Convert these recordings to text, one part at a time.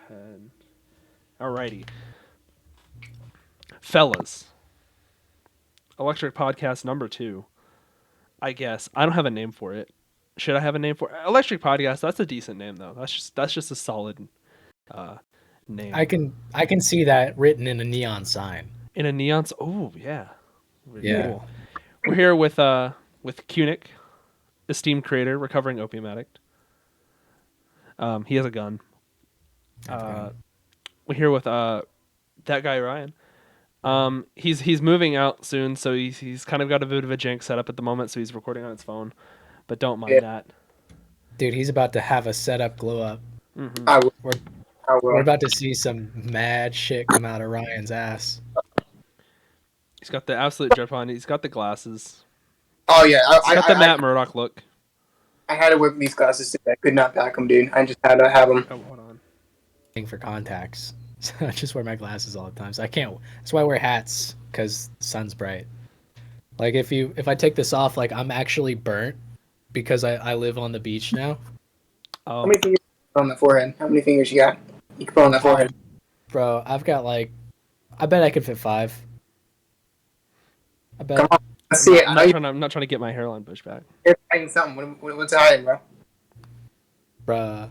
ahead. Alrighty. Fellas. Electric Podcast number 2. I guess. I don't have a name for it. Should I have a name for it? Electric Podcast? That's a decent name though. That's just a solid name. I can see that written in a neon sign. In a neon. Oh yeah. Really Yeah. Cool. We're here with Kunick, esteemed creator, recovering opium addict. He has a gun. We're here with that guy Ryan. He's moving out soon, so he's kind of got a bit of a jank setup at the moment, so he's recording on his phone. But don't mind that. Dude, he's about to have a setup glow up. Mm-hmm. I will. We're about to see some mad shit come out of Ryan's ass. He's got the absolute drip on. He's got the glasses. Oh yeah, He's got the Matt Murdock look. I had to wear these glasses today. I could not pack them, dude. I just had to have them. Oh, hold on. For contacts. So I just wear my glasses all the time. So I can't. That's why I wear hats, because the sun's bright. Like if I take this off, like I'm actually burnt because I live on the beach now. How many fingers on the forehead? How many fingers you got? You can put on that forehead. Bro, I've got like, I bet I could fit 5. I bet. Come on, let's see it. I'm not trying to get my hairline pushed back. You're hiding something. What's hiding, bro? Bruh.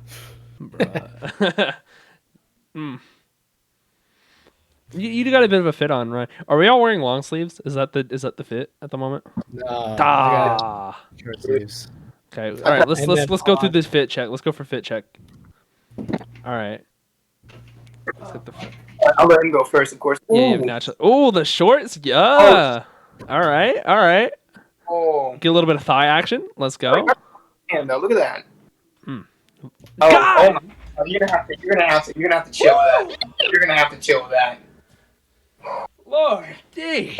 You got a bit of a fit on, right? Are we all wearing long sleeves? Is that the fit at the moment? No. Short sleeves. Okay. All right. Let's go through this fit check. Let's go for fit check. All right. Let's get the. I'll let him go first, of course. Yeah, naturally. Oh, the shorts. Yeah. All right. Oh. Get a little bit of thigh action. Let's go. Damn, though, look at that. God! Oh, you're gonna have to chill with that. You're gonna have to chill with that. Lord D.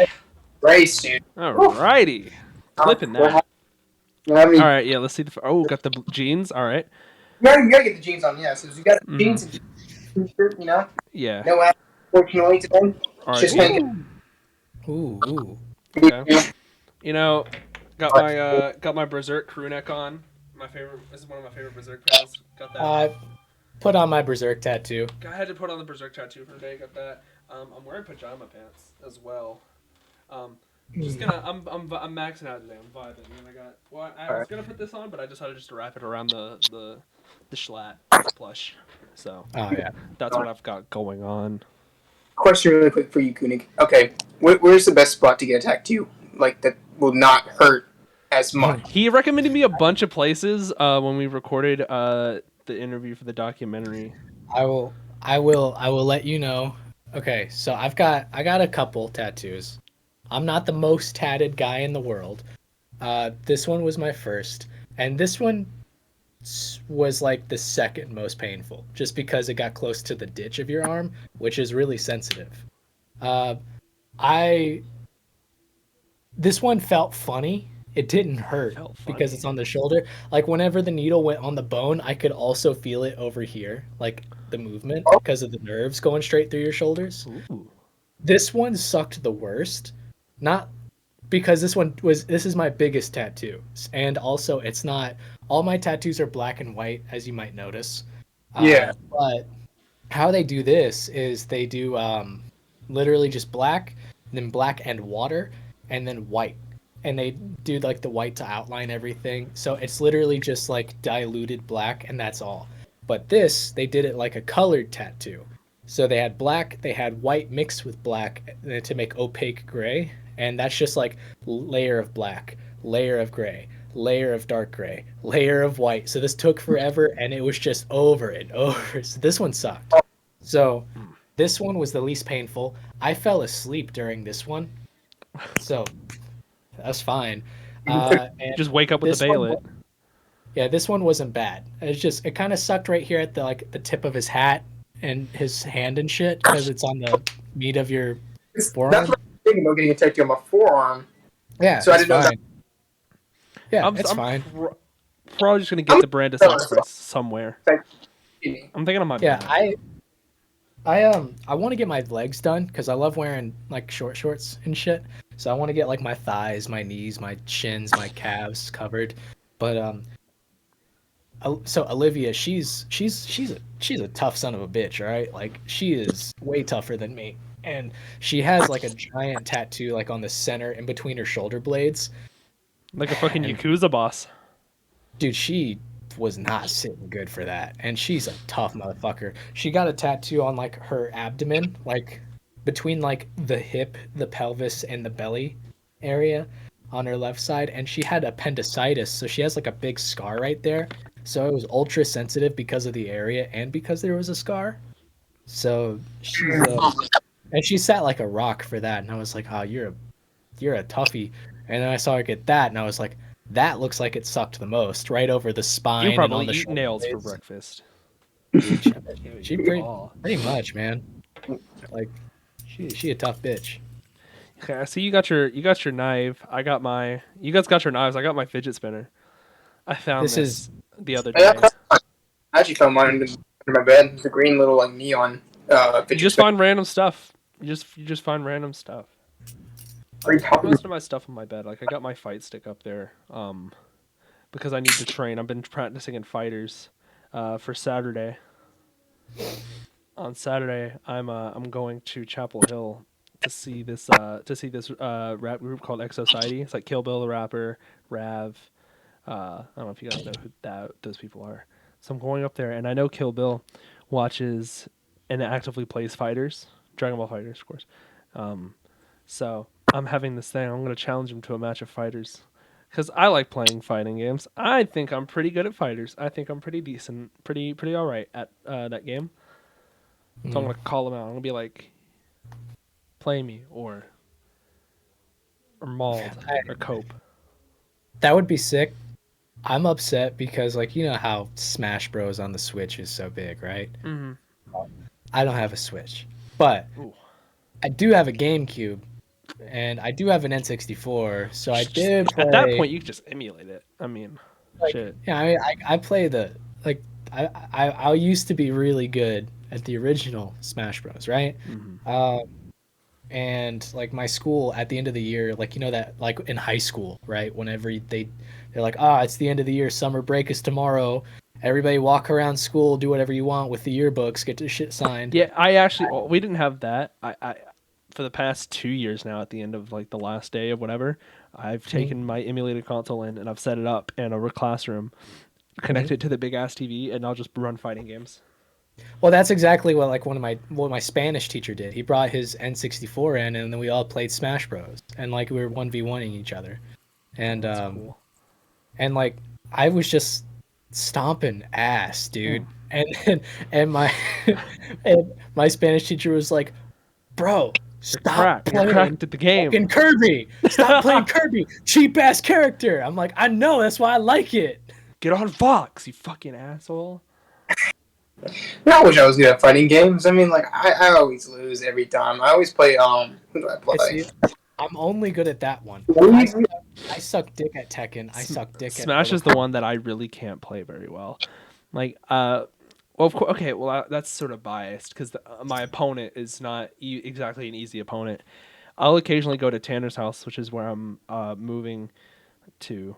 Race, dude. Alrighty. Clipping that. You know what I mean? All right, yeah, let's see got the jeans. All right. You gotta get the jeans on, yeah. So you got jeans and t-shirt, you know? Yeah. No ass, fortunately, today. All right. Just hanging. Ooh. Okay. You know, got my Berserk crew neck on. This is one of my favorite Berserk pals. Got that. Put on my Berserk tattoo. I had to put on the Berserk tattoo for the day. Got that. I'm wearing pajama pants as well. I'm maxing out today. I'm vibing. And I was gonna put this on, but I decided just to wrap it around the schlatt plush. So yeah, that's what I've got going on. Question really quick for you, Kunig. Okay, where's the best spot to get a tattoo? Like that will not hurt as much. He recommended me a bunch of places when we recorded the interview for the documentary. I will let you know. Okay, so I got a couple tattoos. I'm not the most tatted guy in the world. This one was my first, and this one was like the second most painful, just because it got close to the ditch of your arm, which is really sensitive. This one felt funny. It didn't hurt because it's on the shoulder. Like whenever the needle went on the bone, I could also feel it over here, like the movement because of the nerves going straight through your shoulders. Ooh. This one sucked the worst, not because this is my biggest tattoo, and also it's not all my tattoos are black and white, as you might notice. Yeah. But how they do this is they do literally just black, then black and water, and then white. And they do like the white to outline everything. So it's literally just like diluted black, and that's all. But this, they did it like a colored tattoo. So they had black, they had white mixed with black to make opaque gray. And that's just like layer of black, layer of gray, layer of dark gray, layer of white. So this took forever, and it was just over and over. So this one sucked. So this one was the least painful. I fell asleep during this one. So that's fine. Just wake up with the bayonet. Yeah, this one wasn't bad. It kind of sucked right here at the tip of his hat and his hand and shit, because it's on the meat of your forearm. That's what I'm thinking about, getting a tattoo on my forearm. Yeah, so I didn't know that. Yeah, it's fine. Probably just gonna get the brand of sacrifice somewhere. I'm thinking on my back. I want to get my legs done because I love wearing like short shorts and shit. So I want to get like my thighs, my knees, my shins, my calves covered. But So Olivia, she's a tough son of a bitch, all right? Like she is way tougher than me. And she has like a giant tattoo like on the center in between her shoulder blades. Like a fucking And Yakuza boss. dude, she was not sitting good for that. And she's a tough motherfucker. She got a tattoo on like her abdomen, like between like the hip, the pelvis, and the belly area on her left side. And she had appendicitis, so she has like a big scar right there. So it was ultra sensitive because of the area and because there was a scar. So she's and she sat like a rock for that. And I was like, oh, you're a toughie. And then I saw her get that, and I was like, that looks like it sucked the most, right over the You spine and on probably the eat shoulder nails for blades. breakfast. Dude, she You all. pretty much, man. Like, she a tough bitch. Okay, I see you got your knife. I got my. You guys got your knives. I got my fidget spinner. I found This this is the other Yeah, day. I actually found mine under my bed. The green little like neon You fidget just spinner. find random stuff. You just find random stuff. Are you talking Most of my stuff on my bed. Like I got my fight stick up there. Because I need to train. I've been practicing in fighters, for Saturday. On Saturday, I'm going to Chapel Hill to see this rap group called Exociety. It's like Kill Bill the rapper, Rav. I don't know if you guys know who those people are. So I'm going up there, and I know Kill Bill watches and actively plays fighters, Dragon Ball Fighters, of course. So I'm having this thing. I'm going to challenge him to a match of fighters because I like playing fighting games. I think I'm pretty good at fighters. I think I'm pretty decent, pretty all right at that game. So I'm gonna call him out. I'm gonna be like, "Play me," or mauled or cope. that would be sick. I'm upset because like you know how Smash Bros on the Switch is so big, right? Mm-hmm. I don't have a Switch, but Ooh. I do have a GameCube, and I do have an N64. So I did play. At that point, you could just emulate it. I mean, Like, shit. yeah, I mean, I play the like I used to be really good at the original Smash Bros. Right? Mm-hmm. And like my school at the end of the year, like you know that like in high school, right? Whenever they're like, it's the end of the year, summer break is tomorrow. Everybody walk around school, do whatever you want with the yearbooks, get your shit signed. Yeah, I actually we didn't have that. I for the past 2 years now, at the end of like the last day of whatever, I've taken my emulated console in and I've set it up in a classroom, connected it to the big ass TV, and I'll just run fighting games. Well, that's exactly what like what my Spanish teacher did. He brought his N64 in, and then we all played Smash Bros. And like we were 1v1ing each other, and That's cool. and like I was just stomping ass, dude. And and my and my Spanish teacher was like, "Bro, stop You're playing cracked at the game. fucking Kirby. Stop playing Kirby. Cheap ass character." I'm like, "I know, that's why I like it." Get on Fox, you fucking asshole. I wish I was good at fighting games. I mean, like I always lose every time. I always play. Who do I I play? see. I'm only good at that one. I suck dick at Tekken. I suck dick at Smash is the one that I really can't play very well. Like, well, of course, okay, well, that's sort of biased because my opponent is not exactly an easy opponent. I'll occasionally go to Tanner's house, which is where I'm moving to.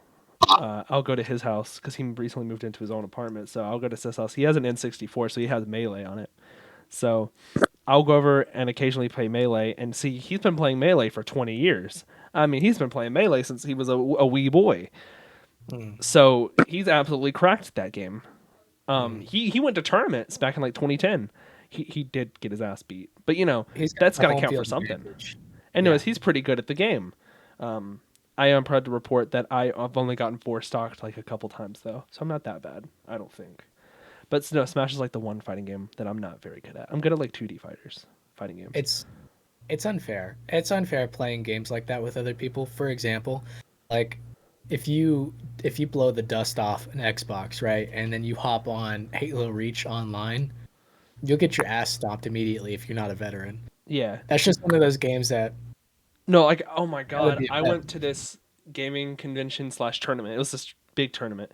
I'll go to his house because he recently moved into his own apartment. So I'll go to his house. He has an N64, so he has Melee on it. So I'll go over and occasionally play Melee. And see, he's been playing Melee for 20 years. I mean, he's been playing Melee since he was a wee boy. So he's absolutely cracked that game. He went to tournaments back in like 2010. He did get his ass beat, but you know that's got to count for something. Anyways, he's pretty good at the game. I am proud to report that I've only gotten 4 stocked like a couple times though, so I'm not that bad, I don't think. But no, Smash is like the one fighting game that I'm not very good at. I'm good at like 2D fighting games. It's unfair. It's unfair playing games like that with other people. For example, like if you blow the dust off an Xbox, right, and then you hop on Halo Reach online, you'll get your ass stomped immediately if you're not a veteran. Yeah. That's just one of those games that No, like oh my would god, be a I bet. went to this gaming convention / tournament. It was this big tournament.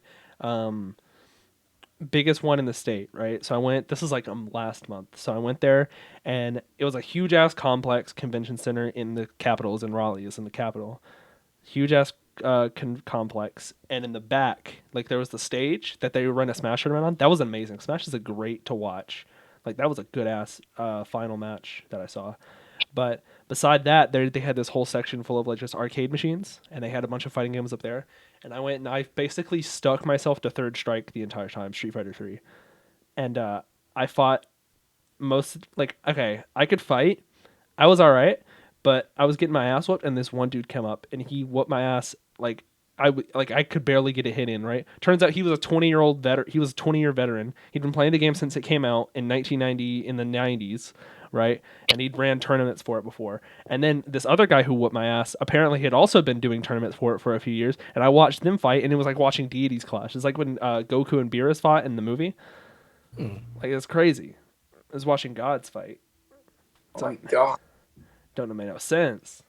Biggest one in the state, right? So I went. This is like last month. So I went there, and it was a huge ass complex convention center in the capital. It was in Raleigh. It's in the capital. Huge ass complex, and in the back, like there was the stage that they run a Smash tournament on. That was amazing. Smash is a great to watch. Like that was a good ass final match that I saw. But beside that, they had this whole section full of like just arcade machines, and they had a bunch of fighting games up there. And I went and I basically stuck myself to Third Strike the entire time, Street Fighter 3, and I fought most like okay, I could fight. I was all right, but I was getting my ass whooped, and this one dude came up and he whooped my ass like I could barely get a hit in. Right? Turns out he was a 20-year-old veteran. He was a 20-year veteran. He'd been playing the game since it came out in 1990 in the 90s. Right? And he'd ran tournaments for it before. And then this other guy who whooped my ass apparently had also been doing tournaments for it for a few years. And I watched them fight, and it was like watching deities clash. It's like when Goku and Beerus fought in the movie. Like it's crazy. I was watching gods fight. Oh my god. Don't make no sense.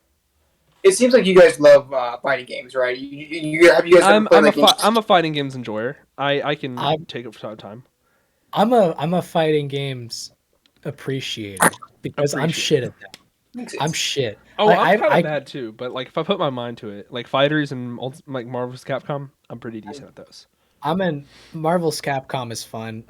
It seems like you guys love fighting games, right? Have you guys ever played I'm a fighting games enjoyer. I can take it for time. I'm a fighting games appreciator because I'm shit at that. I'm shit. Oh, like, I'm kind of bad too, but like if I put my mind to it, like fighters and like Marvel's Capcom, I'm pretty decent at those. I'm in Marvel's Capcom is fun.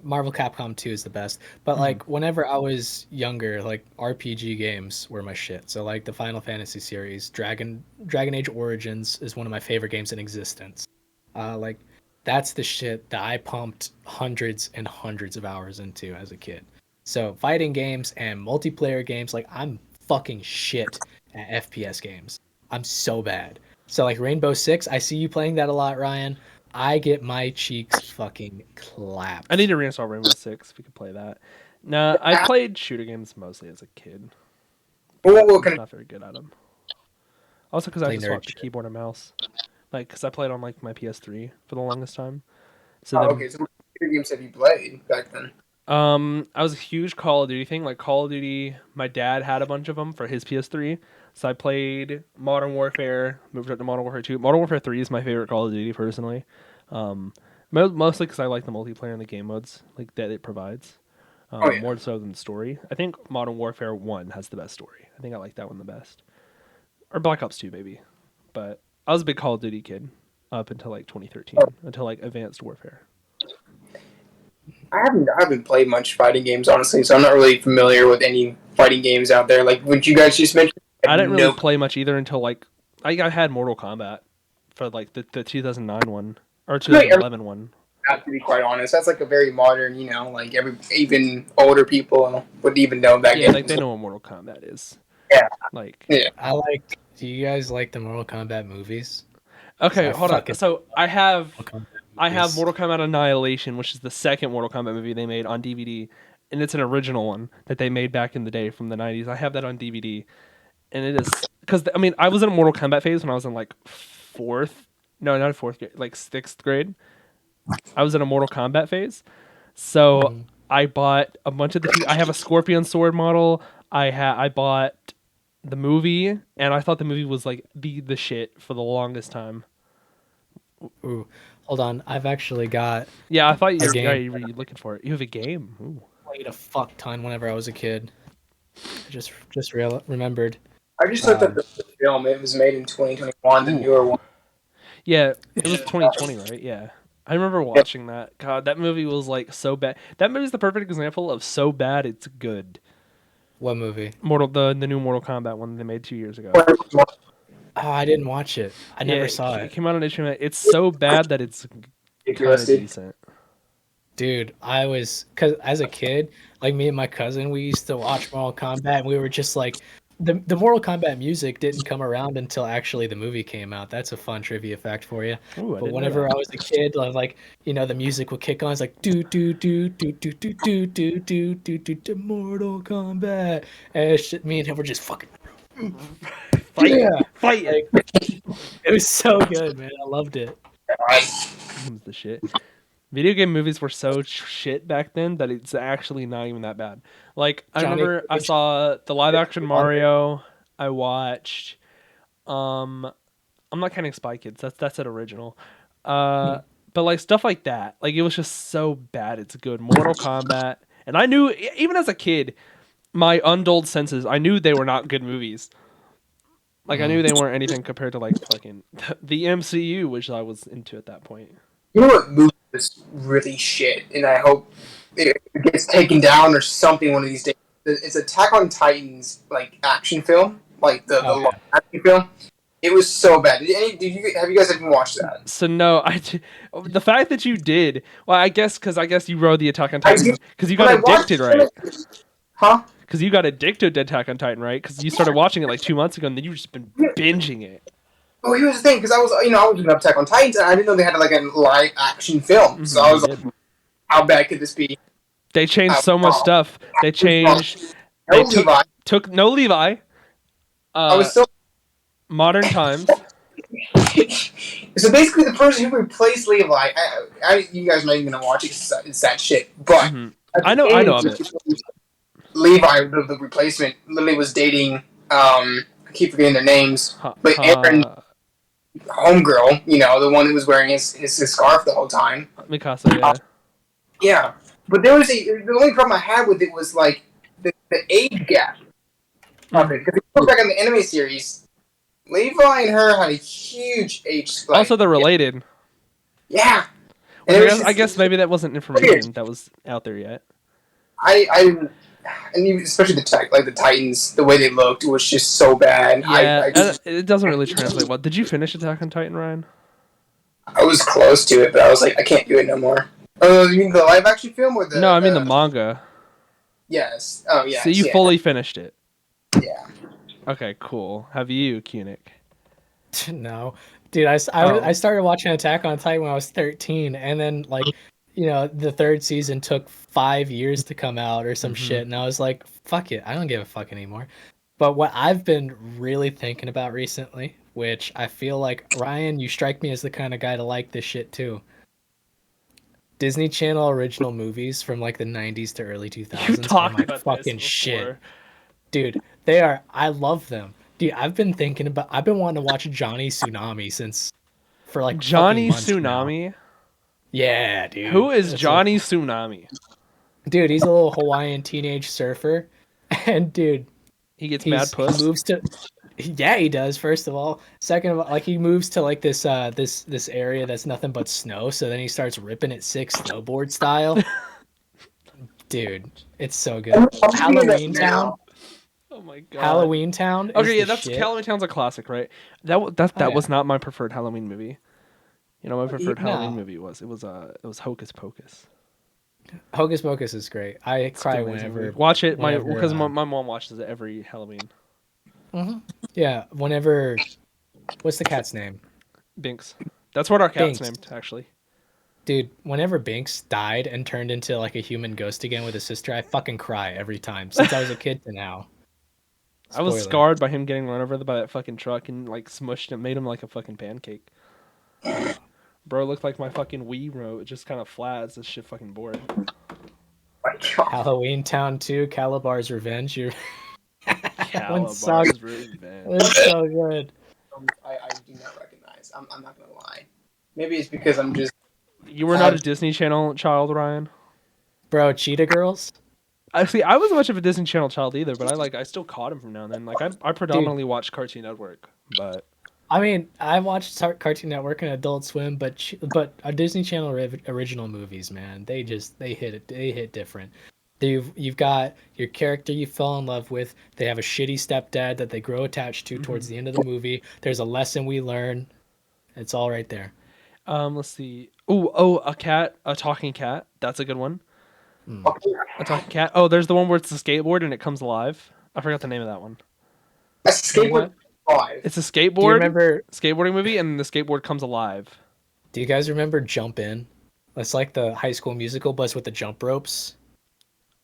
Marvel Capcom 2 is the best. But like whenever I was younger, like RPG games were my shit. So like the Final Fantasy series, Dragon Age Origins is one of my favorite games in existence. Like that's the shit that I pumped hundreds and hundreds of hours into as a kid. So fighting games and multiplayer games, like I'm fucking shit at FPS games. I'm so bad. So like Rainbow Six, I see you playing that a lot, Ryan. I get my cheeks fucking clapped. I need to reinstall Rainbow Six if we could play that. Nah, I played shooter games mostly as a kid. I'm not very good at them. Also because I just swapped to keyboard and mouse. Like, because I played on like my PS3 for the longest time. So okay, so what games have you played back then? I was a huge Call of Duty thing. Like Call of Duty, my dad had a bunch of them for his PS3. So I played Modern Warfare, moved up to Modern Warfare 2. Modern Warfare 3 is my favorite Call of Duty personally. Mostly because I like the multiplayer and the game modes like that it provides. More so than the story. I think Modern Warfare 1 has the best story. I think I like that one the best. Or Black Ops 2 maybe. But I was a big Call of Duty kid up until like 2013, until like Advanced Warfare. I haven't played much fighting games honestly, so I'm not really familiar with any fighting games out there. Like what you guys just mentioned, I didn't really play much either until like I had Mortal Kombat for like the 2009 one or 2011 one. To be quite honest, that's like a very modern, like even older people would even know that game. Yeah, like they know what Mortal Kombat is. Yeah, like Do you guys like the Mortal Kombat movies? Okay, hold on. So I have Mortal Kombat Annihilation, which is the second Mortal Kombat movie they made on DVD, and it's an original one that they made back in the day from the 90s. I have that on DVD, and it is because I was in a Mortal Kombat phase when I was in like not fourth grade, like 6th grade. I was in a Mortal Kombat phase, so I bought a bunch of I have a Scorpion sword model. I bought the movie, and I thought the movie was like the shit for the longest time. Ooh, hold on. I've actually got. Yeah, I thought you were looking for it. You have a game. Ooh. I played a fuck ton whenever I was a kid. I just remembered. I just looked up the film. It was made in 2021, the newer one. Yeah, it was 2020, right? Yeah. I remember watching that. God, that movie was like so bad. That movie's the perfect example of so bad it's good. What movie? The new Mortal Kombat one they made 2 years ago. Oh, I didn't watch it. I never saw it. It came out on HBO. It's so bad that it's kind of decent. Dude, because as a kid, like me and my cousin, we used to watch Mortal Kombat, and we were just like, the Mortal Kombat music didn't come around until actually the movie came out. That's a fun trivia fact for you. Ooh, but whenever I was a kid, like the music would kick on. It's like do do do do do do do do do do do Mortal Kombat, and me and him were just fucking fight. Like, it was so good, man. I loved it. The shit. Video game movies were so shit back then that it's actually not even that bad. Like I remember I saw the live action Mario. I watched I'm not counting Spy Kids. That's an original. But like stuff like that. Like it was just so bad it's good. Mortal Kombat. And I knew even as a kid, my undulled senses, I knew they were not good movies. Like I knew they weren't anything compared to like fucking the MCU, which I was into at that point. You know what movie was really shit, and I hope it gets taken down or something one of these days. It's Attack on Titan's like action film, like the long action film. It was so bad. Have you guys even watched that? So no, the fact that you did, well, I guess you rode the Attack on Titan because you got addicted, right? Huh? Because you got addicted to Attack on Titan, right? Because you started watching it like 2 months ago, and then you've just been binging it. Oh, here's the thing, because I was looking up Attack on Titan, and I didn't know they had like a live action film. So I was like, how bad could this be? They changed so much stuff. They changed. No Levi. Took no Levi. I was so modern times. So basically, the person who replaced Levi, you guys are not even gonna watch it. It's that shit. But I know of it. Levi, the replacement, literally was dating. I keep forgetting their names, but Aaron, homegirl, the one who was wearing his scarf the whole time. Mikasa, yeah. Yeah, but the only problem I had with it was like the age gap of it. Because if you look back on the anime series, Levi and her had a huge age. Also, they're related. Yeah. Well, I guess maybe that wasn't information that was out there yet. I didn't, and even, especially the Titans, the way they looked was just so bad. Yeah, it doesn't really translate well. Did you finish Attack on Titan, Ryan? I was close to it, but I was like, I can't do it no more. Oh, you mean the live action film or the? No, I mean the manga. Yes. Oh, yeah. So you fully finished it. Yeah. Okay, cool. Have you, Kunik? No, dude. I started watching Attack on Titan when I was 13, and then like, the third season took 5 years to come out or some shit, and I was like, fuck it, I don't give a fuck anymore. But what I've been really thinking about recently, which I feel like, Ryan, you strike me as the kind of guy to like this shit too. Disney Channel original movies from like the 90s to early 2000s. You talked about fucking shit. Dude, they are, I love them. Dude, I've been wanting to watch Johnny Tsunami for like Johnny Tsunami. Yeah, dude. Who is Johnny Tsunami? Dude, he's a little Hawaiian teenage surfer, and dude, he gets mad puss. He moves to, yeah, he does. First of all, second of all, like he moves to like this area that's nothing but snow. So then he starts ripping it sick snowboard style. Dude, it's so good. Halloween Town. Oh my god. Halloween Town. Okay, yeah, Halloween Town's a classic, right? That was not my preferred Halloween movie. My preferred Halloween movie was Hocus Pocus. Hocus Pocus is great. I cry whenever watch it. Because my mom watches it every Halloween. Yeah, whenever. What's the cat's name? Binks. That's what our cat's named, actually. Dude, whenever Binks died and turned into like a human ghost again with his sister, I fucking cry every time since I was a kid to now. I was scarred by him getting run over by that fucking truck and like smushed and made him like a fucking pancake. Bro looked like my fucking Wii remote, just kind of flat. It's this shit fucking bored. Halloween Town 2, Calabar's Revenge. Calabar's Revenge. It's so good. I do not recognize. I'm not gonna lie. Maybe it's because I'm just. You were not a Disney Channel child, Ryan? Bro, Cheetah Girls? Actually, I wasn't much of a Disney Channel child either, but I still caught him from now and then. Like I predominantly watched Cartoon Network, but I mean, I watched Cartoon Network and Adult Swim, but a Disney Channel original movies, man, they hit different. You've got your character you fell in love with. They have a shitty stepdad that they grow attached to towards the end of the movie. There's a lesson we learn. It's all right there. Let's see. A talking cat. That's a good one. A talking cat. Oh, there's the one where it's a skateboard and it comes alive. I forgot the name of that one. A skateboard alive. It's a skateboard. Do you remember skateboarding movie and the skateboard comes alive? Do you guys remember Jump In? It's like the High School Musical, but it's with the jump ropes.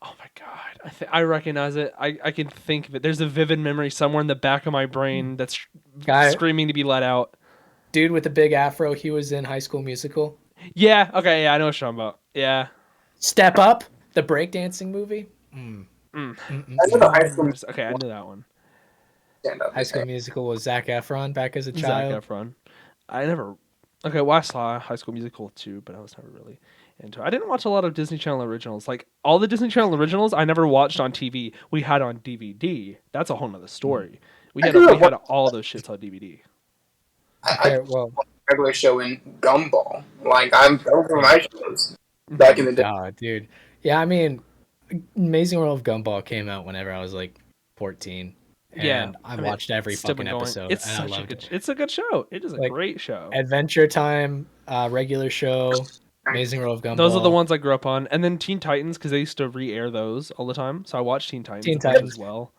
Oh my god, I recognize it. I can think of it. There's a vivid memory somewhere in the back of my brain that's screaming to be let out. Dude with the big afro, he was in High School Musical. Yeah, okay, yeah, I know what you're talking about. Yeah. Step Up, the breakdancing movie. I know the High School. Okay, I knew that one. High School Musical was Zac Efron back as a child. Zac Efron. I saw High School Musical too, but I was never really into it. I didn't watch a lot of Disney Channel originals. Like all the Disney Channel originals I never watched on TV. We had on DVD. That's a whole nother story. We had all those shits on DVD. I well, regular show in Gumball. Like those were my shows back in the day. oh, dude. Yeah, I mean, Amazing World of Gumball came out whenever I was like 14. And I watched every fucking episode. It's and such I loved it. It's a good show. It is a Like, great show. Adventure Time, regular show, Amazing World of Gumball. Those are the ones I grew up on. And then Teen Titans, because they used to re-air those all the time. So I watched Teen Titans as well.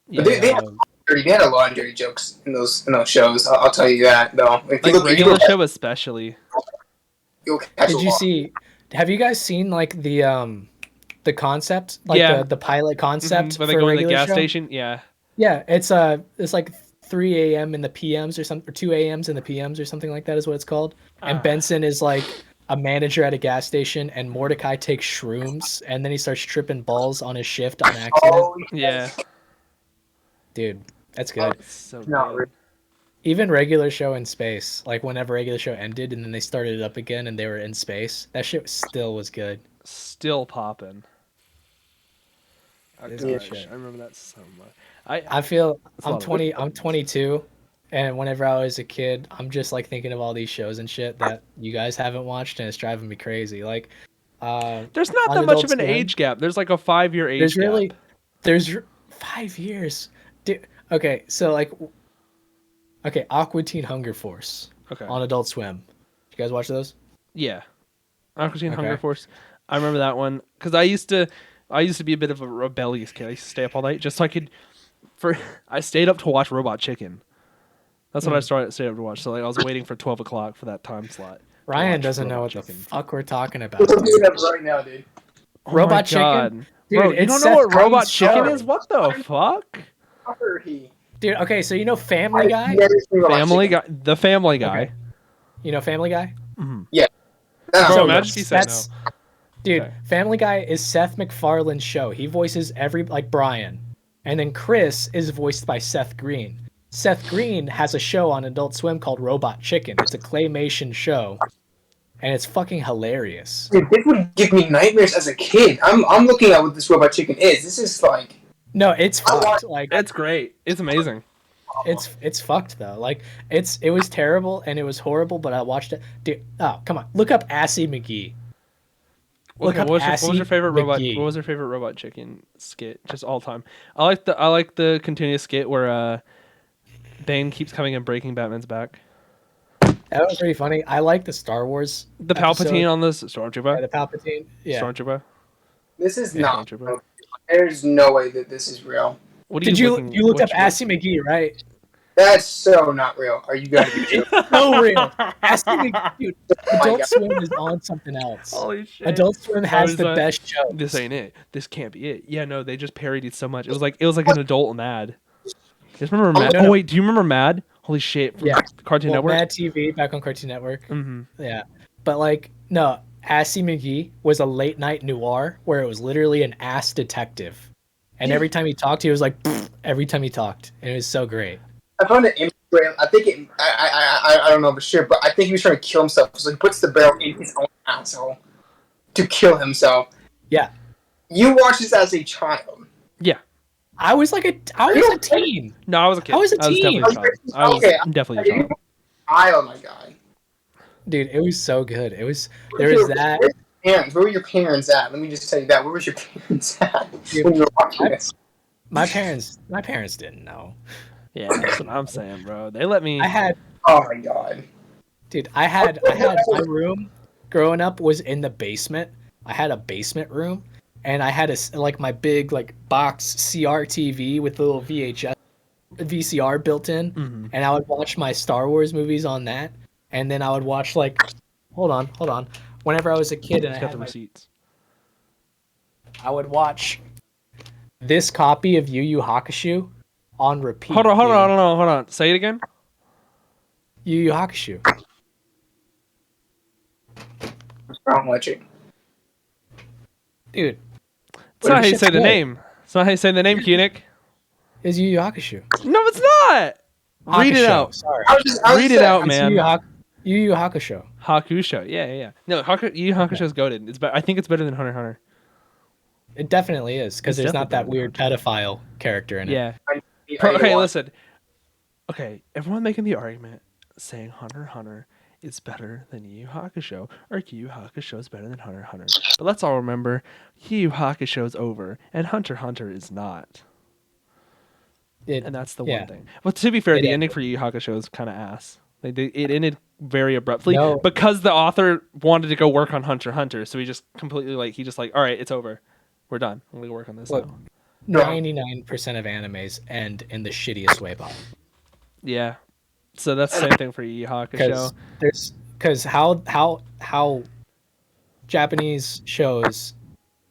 Yeah. They had a lot of dirty jokes in those shows. I'll tell you that though. Like regular show especially. Did you see? Have you guys seen like the concept, like the pilot concept where they go in the gas station? Yeah. Yeah, it's like 3 a.m. in the PMs or something, or 2 a.m.s in the PMs or something like that is what it's called. And Benson is like a manager at a gas station, and Mordecai takes shrooms, and then he starts tripping balls on his shift on accident. Oh, yeah. Dude, that's good. It's so good. Really. Even regular show in space, like whenever regular show ended and then they started it up again and they were in space, that shit still was good. Still popping. I remember that so much. I feel I'm 22, and whenever I was a kid, I'm just like thinking of all these shows and shit that you guys haven't watched, and it's driving me crazy. Like, there's not that much of an age gap. There's like a 5-year age gap. There's 5 years. Dude, okay, so like, Aqua Teen Hunger Force. Okay. On Adult Swim. You guys watch those? Yeah. Aqua Teen Hunger Force. I remember that one because I used to be a bit of a rebellious kid. I used to stay up all night just so I could. I stayed up to watch Robot Chicken. That's what I stayed up to watch. So like I was waiting for 12 o'clock for that time slot. Ryan doesn't know what the fuck we're talking about. We're doing that right now, dude. Robot Chicken. Dude, bro, you don't know what Robot Chicken is? What the fuck? Dude, okay, so you know Family Guy? The Family Guy. Okay. You know Family Guy? Mm-hmm. Yeah. Bro, imagine if you said no. Dude, Family Guy is Seth MacFarlane's show. He voices like Brian. And then Chris is voiced by Seth Green. Seth Green has a show on Adult Swim called Robot Chicken. It's a claymation show. And it's fucking hilarious. Dude, this would give me nightmares as a kid. I'm looking at what this Robot Chicken is. This is like... No, it's fucked. Like, it's great. It's amazing. It's fucked though. Like it was terrible and it was horrible, but I watched it. Dude, oh come on, look up Assy McGee. What was your favorite robot? What was your favorite Robot Chicken skit? Just all time. I like the continuous skit where Bane keeps coming and breaking Batman's back. That was pretty funny. I like the Star Wars. The Palpatine on the Stormtrooper. Yeah, the Palpatine. Yeah. Stormtrooper. This is not. There's no way that this is real. You looked up Assy McGee, right? That's so not real. Are you guys? It's so real. Assy McGee, dude. Adult Swim is on something else. Holy shit! Adult Swim has the best show. This ain't it. This can't be it. Yeah, no, they just parodied so much. It was like an adult Mad. Just remember Mad? Oh wait, do you remember Mad? Holy shit! From Cartoon Network. Mad TV back on Cartoon Network. Mm-hmm. Yeah, but like no, Assy McGee was a late night noir where it was literally an ass detective. And every time he talked, he was like, every time he talked. And it was so great. I found it Instagram. I think I don't know for sure, but I think he was trying to kill himself. So he puts the barrel in his own asshole to kill himself. Yeah. You watched this as a child. Yeah. I was a teen. No, I was a kid. I was a teen. I'm definitely a child. Oh my god. Dude, it was so good. There was that. Parents, where were your parents at? Let me just tell you that. Where was your parents at when you were watching this? My parents didn't know. Yeah, that's what I'm saying, bro. They let me. Oh my god, dude! I had my room growing up was in the basement. I had a basement room, and I had my big box CRTV with a little VCR built in, and I would watch my Star Wars movies on that, and then I would watch hold on. Whenever I was a kid and I had the receipts, I would watch this copy of Yu Yu Hakusho on repeat. Hold on. Say it again. Yu Yu Hakusho. What's wrong with you? Dude. It's not how you say the name. It's not how you say the name, Koenig. It's Yu Yu Hakusho. No, it's not. Read it out. Sorry. Read it out, man. Yu Yu Hakusho. Hakusho. Yeah. No, Yu Yu Hakusho is goated. I think it's better than Hunter x Hunter. It definitely is, because there's not that weird pedophile character in it. Yeah. Okay, listen. Okay, everyone making the argument saying Hunter x Hunter is better than Yu Yu Hakusho, or Yu Yu Hakusho is better than Hunter x Hunter. But let's all remember, Yu Yu Hakusho is over, and Hunter x Hunter is not. And that's the one thing. Well, to be fair, the ending for Yu Yu Hakusho is kind of ass. It ended very abruptly because the author wanted to go work on Hunter x Hunter, so he just completely all right, it's over, we're done. I'm gonna work on this now. 99% of animes end in the shittiest way possible. Yeah, so that's the same thing for Yu Yu Hakusho. Because how Japanese shows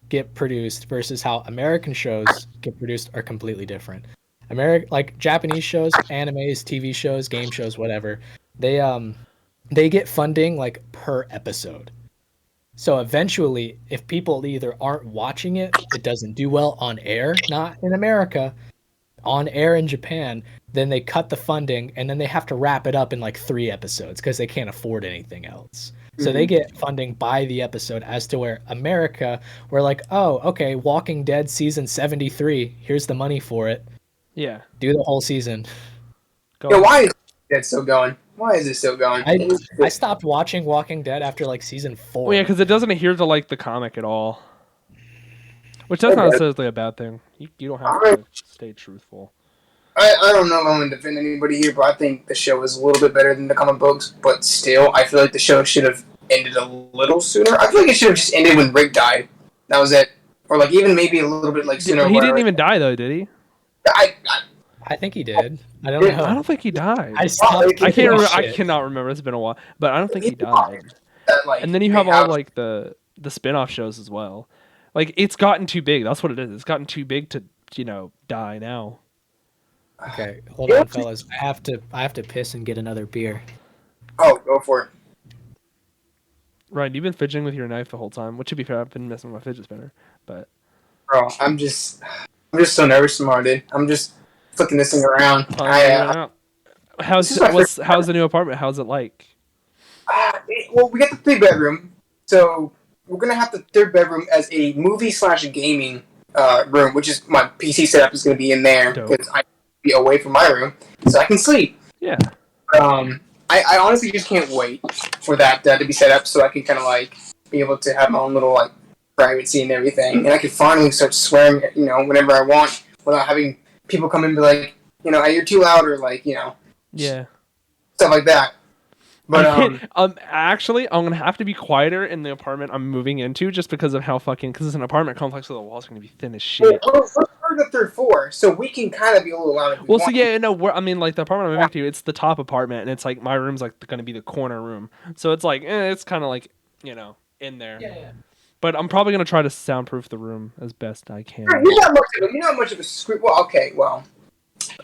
get produced versus how American shows get produced are completely different. Like Japanese shows, animes, TV shows, game shows, whatever, they get funding like per episode. So eventually, if people either aren't watching it, it doesn't do well on air, not in America, on air in Japan, then they cut the funding and then they have to wrap it up in like 3 episodes because they can't afford anything else. So they get funding by the episode, as to where America, we're like, oh, okay, Walking Dead season 73, here's the money for it. Yeah. Do the whole season. Why is that still going? Why is it still going? I stopped watching Walking Dead after like season 4. Well, yeah, because it doesn't adhere to like the comic at all. Which that's not necessarily a bad thing. You don't have to stay truthful. I don't know if I'm going to defend anybody here, but I think the show is a little bit better than the comic books. But still, I feel like the show should have ended a little sooner. I feel like it should have just ended when Rick died. That was it. Or like even maybe a little bit like sooner. He didn't even die though, did he? I think he did. I don't know. I don't think he died. I cannot remember. It's been a while, but I don't think he died. And then you have all like the spin-off shows as well. Like it's gotten too big. That's what it is. It's gotten too big to die now. Okay, hold on, fellas. I have to piss and get another beer. Oh, go for it. Ryan, you've been fidgeting with your knife the whole time. Which, to be fair, I've been messing with my fidget spinner. But bro, I'm just so nervous tomorrow, dude. I'm just flicking this thing around. How's the new apartment? How's it like? Well, we got the 3-bedroom, so we're gonna have the 3rd bedroom as a movie/gaming room, which is my PC setup is gonna be in there because I be away from my room so I can sleep. Yeah. I honestly just can't wait for that to be set up so I can kind of like be able to have my own little like privacy and everything, and I can finally start swearing, whenever I want without having people come in and be like, hey, you're too loud, or like, yeah, stuff like that. But actually, I'm gonna have to be quieter in the apartment I'm moving into, just because of because it's an apartment complex, so the walls are gonna be thin as shit. We're the 3rd floor, so we can kind of be a little loud. Well, so yeah, no, like the apartment I'm moving to, it's the top apartment, and it's like my room's like gonna be the corner room, so it's like it's kind of like in there. Yeah. But I'm probably gonna try to soundproof the room as best I can. You're not much of a scream. Well, okay, well.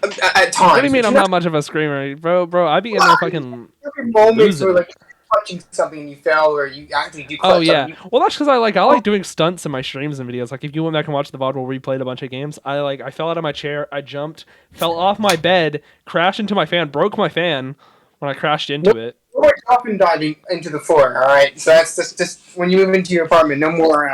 At times. What do you mean I'm not much of a screamer, bro? I be in there fucking. Every moment where like touching something and you fell, or you actually do. Oh yeah, well that's because I like doing stunts in my streams and videos. Like if you went back and watched the VOD where we played a bunch of games, I fell out of my chair, I jumped, fell off my bed, crashed into my fan, broke my fan when I crashed into it. No more dolphin diving into the floor, all right? So that's just when you move into your apartment, no more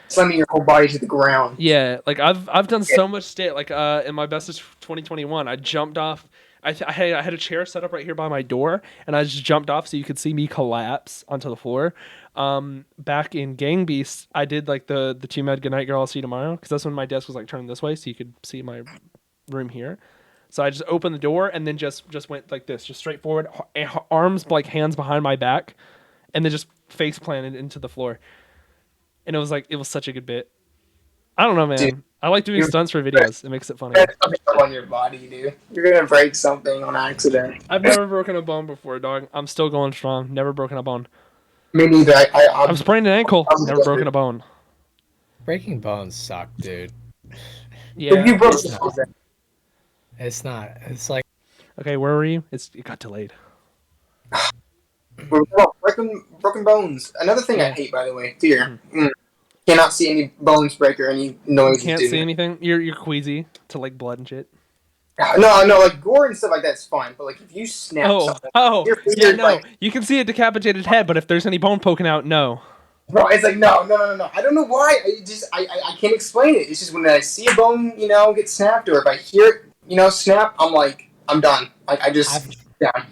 slamming your whole body to the ground. Yeah, like I've done so much shit. Like in my best of 2021, I jumped off. I had a chair set up right here by my door, and I just jumped off so you could see me collapse onto the floor. Back in Gang Beasts, I did like the Team Med Good Night Girl, I'll see you tomorrow, because that's when my desk was like turned this way, so you could see my room here. So I just opened the door and then just went like this, just straight forward, arms like hands behind my back, and then just face planted into the floor. And it was such a good bit. I don't know, man. Dude, I like doing stunts for videos. It makes it funny. That's something on your body, dude. You're gonna break something on accident. I've never broken a bone before, dog. I'm still going strong. Never broken a bone. Me neither. I've sprained an ankle. Never broken a bone. Breaking bones suck, dude. Yeah. You broke it's not. It's like. Okay, where were you? It got delayed. Broken bones. Another thing I hate, by the way. Fear. Cannot see any bones break or any noise. You can't see anything? You're queasy to like blood and shit? No, like gore and stuff like that's fine. But like if you snap something. Yeah, no. Like, you can see a decapitated head, but if there's any bone poking out, no. Bro, it's like, no. I don't know why. I can't explain it. It's just when I see a bone, get snapped, or if I hear it snap, I'm like, I'm done. Like, I just down.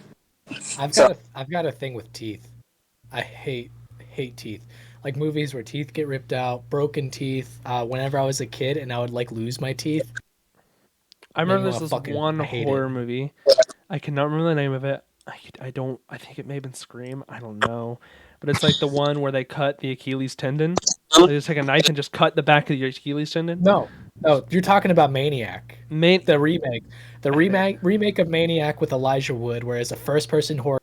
I've got a thing with teeth. I hate teeth. Like movies where teeth get ripped out, broken teeth. Whenever I was a kid and I would like lose my teeth. I remember there's this one I hate horror it. movie. I cannot remember the name of it. I don't. I think it may have been Scream. I don't know, but it's like the one where they cut the Achilles tendon. They just take a knife and just cut the back of your Achilles tendon. No, you're talking about Maniac, the remake, remake of Maniac with Elijah Wood, where it's a first-person horror.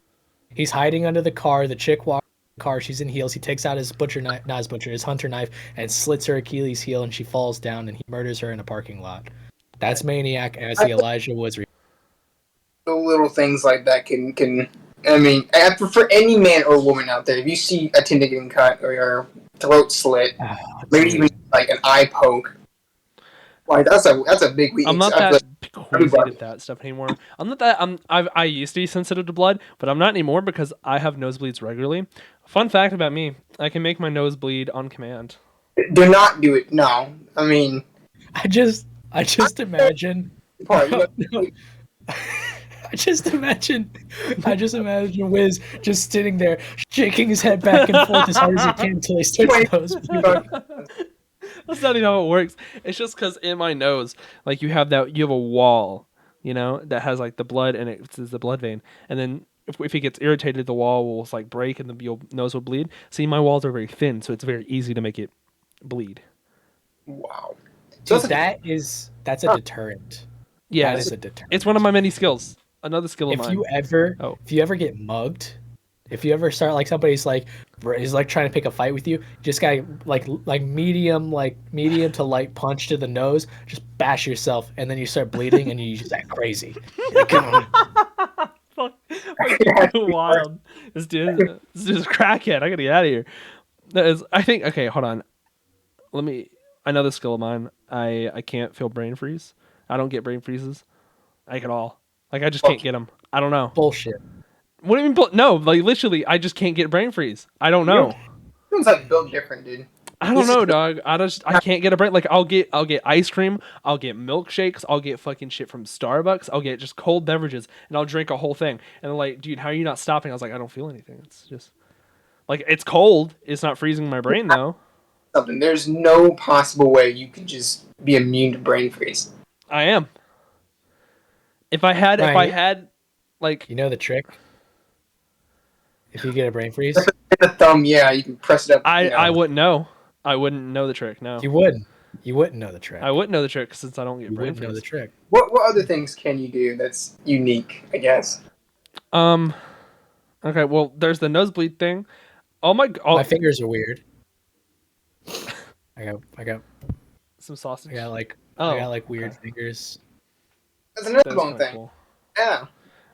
He's hiding under the car. The chick walks in the car. She's in heels. He takes out his his hunter knife, and slits her Achilles heel, and she falls down, and he murders her in a parking lot. That's Maniac as the Elijah Woods remake. The little things like that can. I mean, for any man or woman out there, if you see a tendon getting cut or your throat slit, maybe even like an eye poke, like that's a big weakness. I'm not that crazy at that stuff anymore. I'm not that. I used to be sensitive to blood, but I'm not anymore because I have nosebleeds regularly. Fun fact about me: I can make my nose bleed on command. Do not do it. No, I mean, I just imagine. I just imagine Wiz just sitting there, shaking his head back and forth as hard as he can until he starts nosebleeding. That's not even how it works. It's just because in my nose, like you have a wall, that has like the blood and it's the blood vein, and then if it gets irritated, the wall will like break and your nose will bleed. See, my walls are very thin, so it's very easy to make it bleed. Wow. So that's a deterrent. Yeah, that is a deterrent. It's one of my many skills. Another skill of mine. If you ever get mugged, if you ever start like somebody's like trying to pick a fight with you, just gotta like medium to light punch to the nose, just bash yourself, and then you start bleeding and you just act crazy. Like, come on. Fuck, wild. This dude's a crackhead. I gotta get out of here. I think. Okay, hold on. Another skill of mine. I can't feel brain freeze. I don't get brain freezes, like at all. Like I just can't get them. I don't know. Bullshit. What do you mean? No, like literally, I just can't get brain freeze. I don't know. It's like built different, dude. I don't know, dog. I can't get a brain. Like I'll get ice cream. I'll get milkshakes. I'll get fucking shit from Starbucks. I'll get just cold beverages, and I'll drink a whole thing. And they're like, dude, how are you not stopping? I was like, I don't feel anything. It's just like it's cold. It's not freezing my brain though. Something. There's no possible way you could just be immune to brain freeze. I am. If I had, like, you know the trick. If you get a brain freeze, the thumb, yeah, you can press it up. I wouldn't know. I wouldn't know the trick. No, you wouldn't. You wouldn't know the trick. I wouldn't know the trick since I don't get brain freeze. You wouldn't know the trick. What other things can you do that's unique? I guess. Okay. Well, there's the nosebleed thing. Oh my god. My fingers are weird. I got some sausage. I got weird fingers. That's another one thing. Cool. Yeah.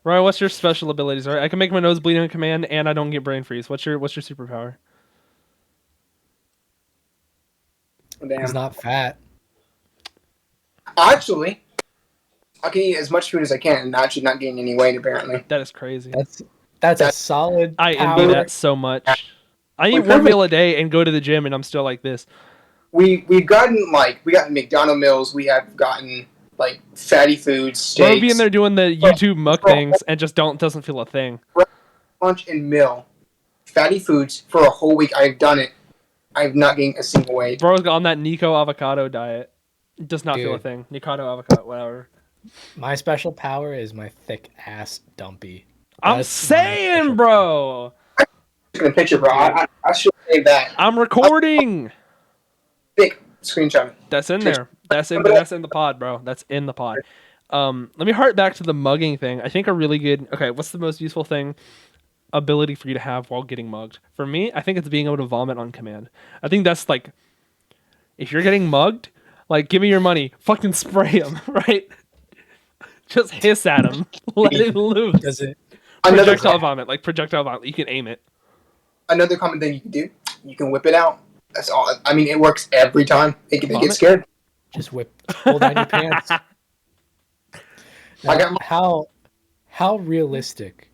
Ryan, what's your special abilities? All right, I can make my nose bleed on command, and I don't get brain freeze. What's your superpower? Damn. He's not fat. Actually, I can eat as much food as I can and actually not gain any weight. Apparently, that is crazy. That's a solid. I envy that so much. I eat one meal a day and go to the gym, and I'm still like this. We've gotten McDonald's meals. We have gotten like fatty foods, steaks. We'll be in there doing the YouTube mukbangs and just doesn't feel a thing. Lunch and meal, fatty foods for a whole week. I've done it. I've not gained a single weight. Bro's on that Nico avocado diet. Does not feel a thing. Nikado avocado, whatever. My special power is my thick ass dumpy. I'm saying, bro. I'm taking a picture, bro. I should save that. I'm recording. Big screenshot. That's in there. That's in the pod, bro. That's in the pod. Let me hark back to the mugging thing. I think a really good. Okay, what's the most useful ability for you to have while getting mugged? For me, I think it's being able to vomit on command. I think that's like, if you're getting mugged, like, give me your money, fucking spray him, right? Just hiss at him, let it loose. Does it? Projectile vomit. You can aim it. Another common thing you can do, you can whip it out. That's all. I mean, it works every time. They get scared. Just pull down your pants. Now, how realistic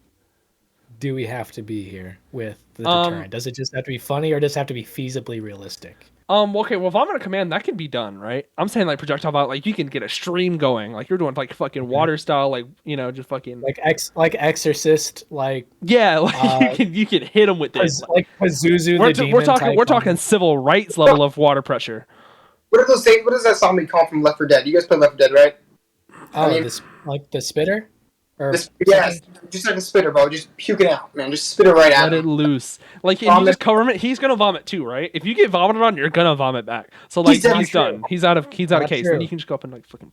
do we have to be here with the deterrent? Does it just have to be funny, or does it have to be feasibly realistic? Okay, well, vomit on command, that can be done, right? I'm saying like projectile vomit, like you can get a stream going, like you're doing like fucking water style, like just fucking like Exorcist, like yeah, like you can hit them with it. like Pazuzu We're the demon. we're talking civil rights level of water pressure. What does that zombie call from Left 4 Dead? You guys play Left 4 Dead, right? Oh, this like the spitter, or yes, just like a spitter, bro. Just puke it out, man. Just spit it right out. Let it loose. Like, if you just cover him, he's gonna vomit too, right? If you get vomited on, you're gonna vomit back. So like, he's done. He's out of case. Then you can just go up and like fucking.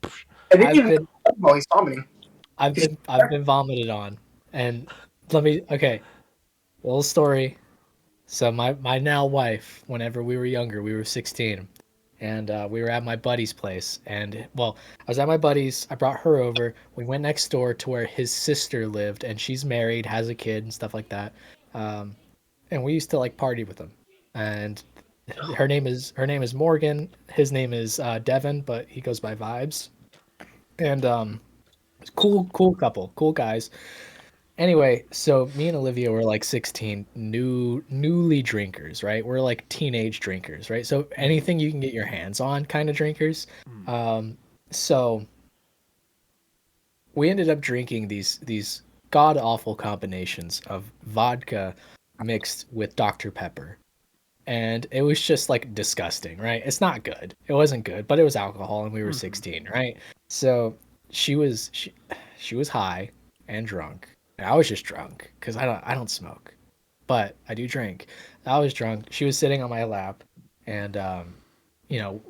He's vomiting. I've been vomited on, and okay, little story. So my now wife, whenever we were younger, we were 16, and we were at my buddy's place, and well, I was at my buddy's. I brought her over. We went next door to where his sister lived, and she's married, has a kid, and stuff like that. And we used to like party with them. And her name is Morgan. His name is Devin, but he goes by Vibes. And cool couple, cool guys. Anyway, so me and Olivia were like 16, newly drinkers, right? We're like teenage drinkers, right? So anything you can get your hands on kind of drinkers. So we ended up drinking these god awful combinations of vodka mixed with Dr. Pepper. And it was just like disgusting, right? It's not good. It wasn't good, but it was alcohol and we were 16, right? So she was high and drunk. And I was just drunk because I don't smoke, but I do drink. I was drunk. She was sitting on my lap, and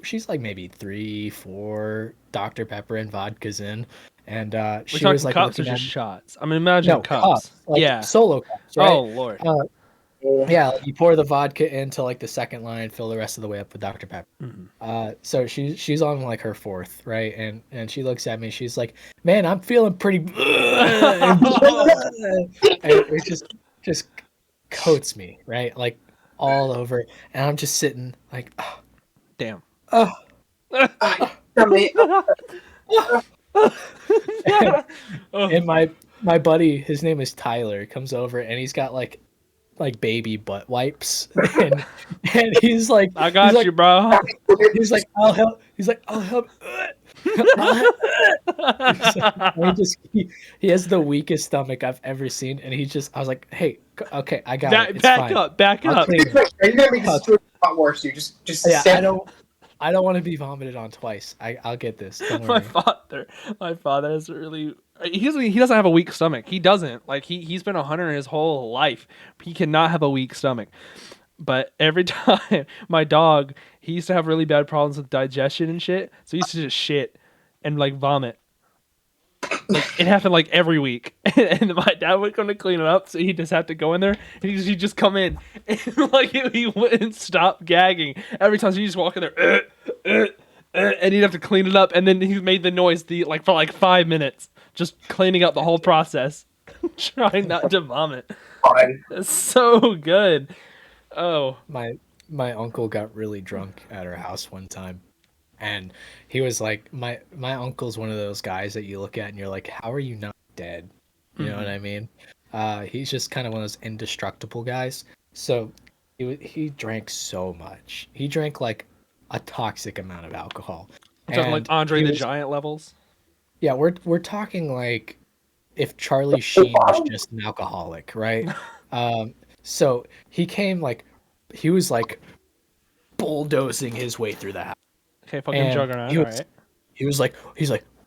she's like maybe 3-4 Dr. Pepper and vodkas in, and she was like cups or just shots. I mean, imagine cups. Like solo cups, right? Oh Lord. Yeah, like you pour the vodka into like the second line, fill the rest of the way up with Dr. Pepper. So she's on like her fourth, right? And she looks at me. She's like, "Man, I'm feeling pretty." And it just coats me, right? Like all over, and I'm just sitting like, oh, damn. And my buddy, his name is Tyler, comes over and he's got like baby butt wipes, and he's like, I got you, bro. He's like, I'll help. He's like, I'll help. He has the weakest stomach I've ever seen, and I was like, hey, okay, I got it. It's fine. Back up. You're gonna make this not worse, dude. Just yeah. I don't want to be vomited on twice. I'll get this. Don't worry. My father has really. He doesn't have a weak stomach. He doesn't. Like he's been a hunter his whole life. He cannot have a weak stomach. But every time my dog, he used to have really bad problems with digestion and shit. So he used to just shit and like vomit. Like, it happened like every week, and my dad would come to clean it up, so he just had to go in there, and he'd just come in, and like he wouldn't stop gagging every time. So he just walk in there, and he'd have to clean it up, and then he made the noise for like 5 minutes, just cleaning up the whole process, trying not to vomit. It's so good. Oh, my uncle got really drunk at our house one time. And he was like, my uncle's one of those guys that you look at and you're like, how are you not dead? You know what I mean? He's just kind of one of those indestructible guys. So he drank so much. He drank like a toxic amount of alcohol. I'm talking like Andre the Giant levels? Yeah, we're talking like if Charlie Sheen was just an alcoholic, right? So he came like, he was like bulldozing his way through the house. Okay, fucking juggernaut, alright. He's like,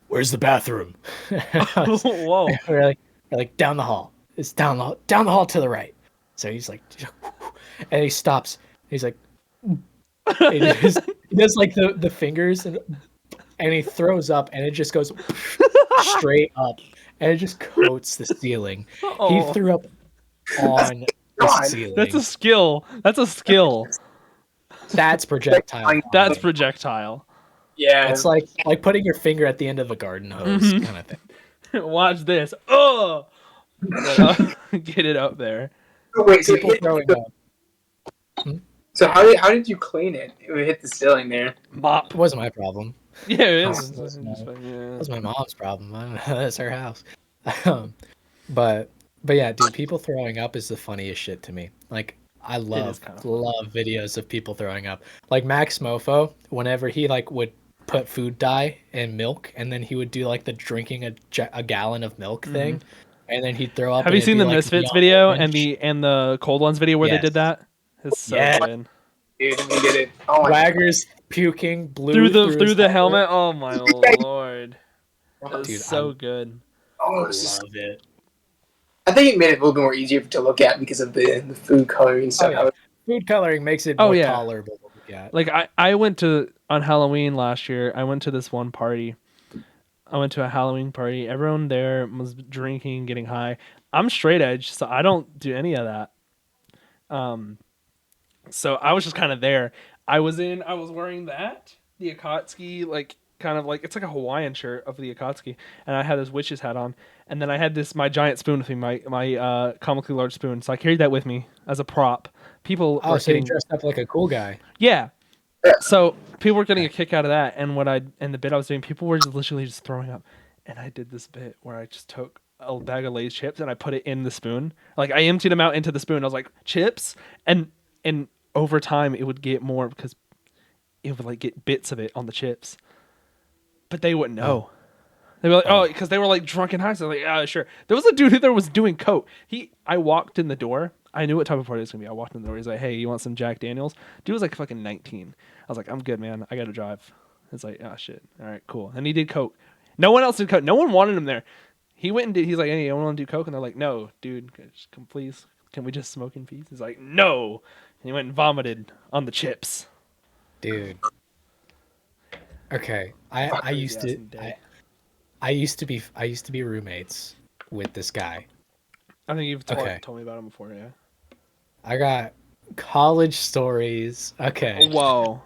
where's the bathroom? Whoa. We're like down the hall. It's down the hall to the right. So he's like, and he stops. He's like, he does like the fingers and he throws up and it just goes straight up and it just coats the ceiling. He threw up on the ceiling. That's a skill. That's projectile. That's projectile. Yeah. It's like putting your finger at the end of a garden hose kind of thing. Watch this. Oh! Get it up there. Wait, so people throwing up. So how did you clean it? It hit the ceiling there. Mop. It wasn't my problem. Yeah, it is. It was my mom's problem. I don't know. That's her house. But yeah, dude, people throwing up is the funniest shit to me. Like, I is love kind of love videos of people throwing up. Like Max Mofo, whenever he like would put food dye in milk, and then he would do like the drinking a gallon of milk thing, and then he'd throw up, Have and you it'd seen be the like Misfits neon video orange. and the Cold Ones video where they Yes. did that? It's so Yeah. good. Dude, we did it. Oh my Waggers puking blue Through his the helmet. helmet. Oh my lord, it's Dude, so good. Oh, this is. love it. I think it made it a little bit more easier to look at because of the food coloring and stuff. Oh yeah, food coloring makes it Oh more yeah, tolerable to look at. like I went to on Halloween last year. I went to this one party. I went to a Halloween party. Everyone there was drinking, getting high. I'm straight edge, so I don't do any of that. So I was just kind of there. I was wearing the Akatsuki, like kind of like it's like a Hawaiian shirt of the Akatsuki, and I had this witch's hat on, and then I had my giant spoon with me, my comically large spoon. So I carried that with me as a prop. People Oh, were so you getting dressed up like a cool guy. yeah. Yeah. So people were getting a kick out of that, and the bit I was doing, people were just literally just throwing up, and I did this bit where I just took a bag of Lay's chips and I put it in the spoon, like I emptied them out into the spoon. I was like chips, and over time it would get more because it would like get bits of it on the chips, but they wouldn't know. They'd be like, oh, because they were like drunk and high. So like, yeah, sure. There was a dude who there was doing coke. I walked in the door. I knew what type of party it was gonna be. I walked in the door. He's like, hey, you want some Jack Daniels? Dude was like fucking 19. I was like, I'm good, man. I gotta drive. It's like, oh shit. All right, cool. And he did coke. No one else did coke. No one wanted him there. He went and did. He's like, hey, you want to do coke? And they're like, no, dude, come please. Can we just smoke in peace? He's like, no. And he went and vomited on the chips. Dude. Okay, I Crazy used ass to in the day. I used to be roommates with this guy. I think you've Okay. told me about him before, yeah. I got college stories. Okay. Whoa.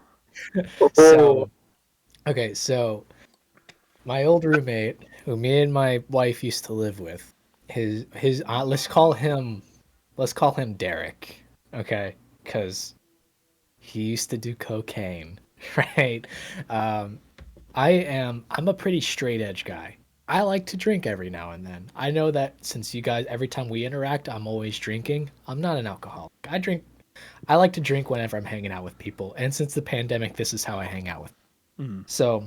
So, okay, so my old roommate, who me and my wife used to live with, his let's call him Derek, okay? Because he used to do cocaine, right? I'm a pretty straight edge guy. I like to drink every now and then. I know that since you guys, every time we interact, I'm always drinking. I'm not an alcoholic. I like to drink whenever I'm hanging out with people. And since the pandemic, this is how I hang out with. So,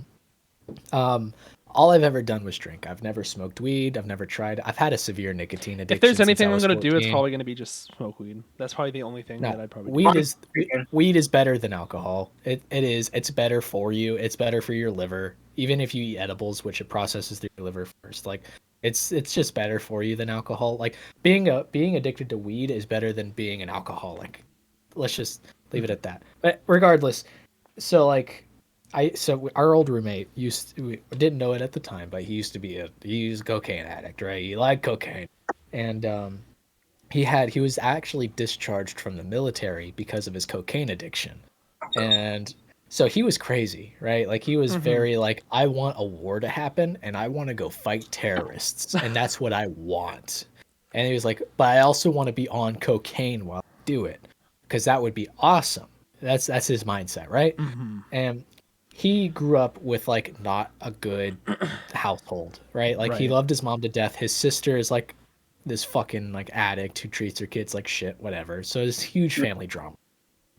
all I've ever done was drink. I've never smoked weed. I've had a severe nicotine addiction. If there's since anything I I'm was gonna do, it's 14. probably gonna be just smoke weed. That's probably the only thing that I'd probably do. Weed is better than alcohol. It is. It's better for you. It's better for your liver. Even if you eat edibles, which it processes through your liver first, like it's just better for you than alcohol. Like being addicted to weed is better than being an alcoholic. Let's just leave it at that. But regardless, so like our old roommate we didn't know it at the time, but he used to be he was a cocaine addict, right? He liked cocaine, and he was actually discharged from the military because of his cocaine addiction, and so he was crazy, right? Like he was very like, I want a war to happen and I want to go fight terrorists, and that's what I want. And he was like, but I also want to be on cocaine while I do it, because that would be awesome. That's his mindset, right? And he grew up with like not a good household, right? Like he loved his mom to death. His sister is like this fucking like addict who treats her kids like shit, whatever. So it's huge family drama.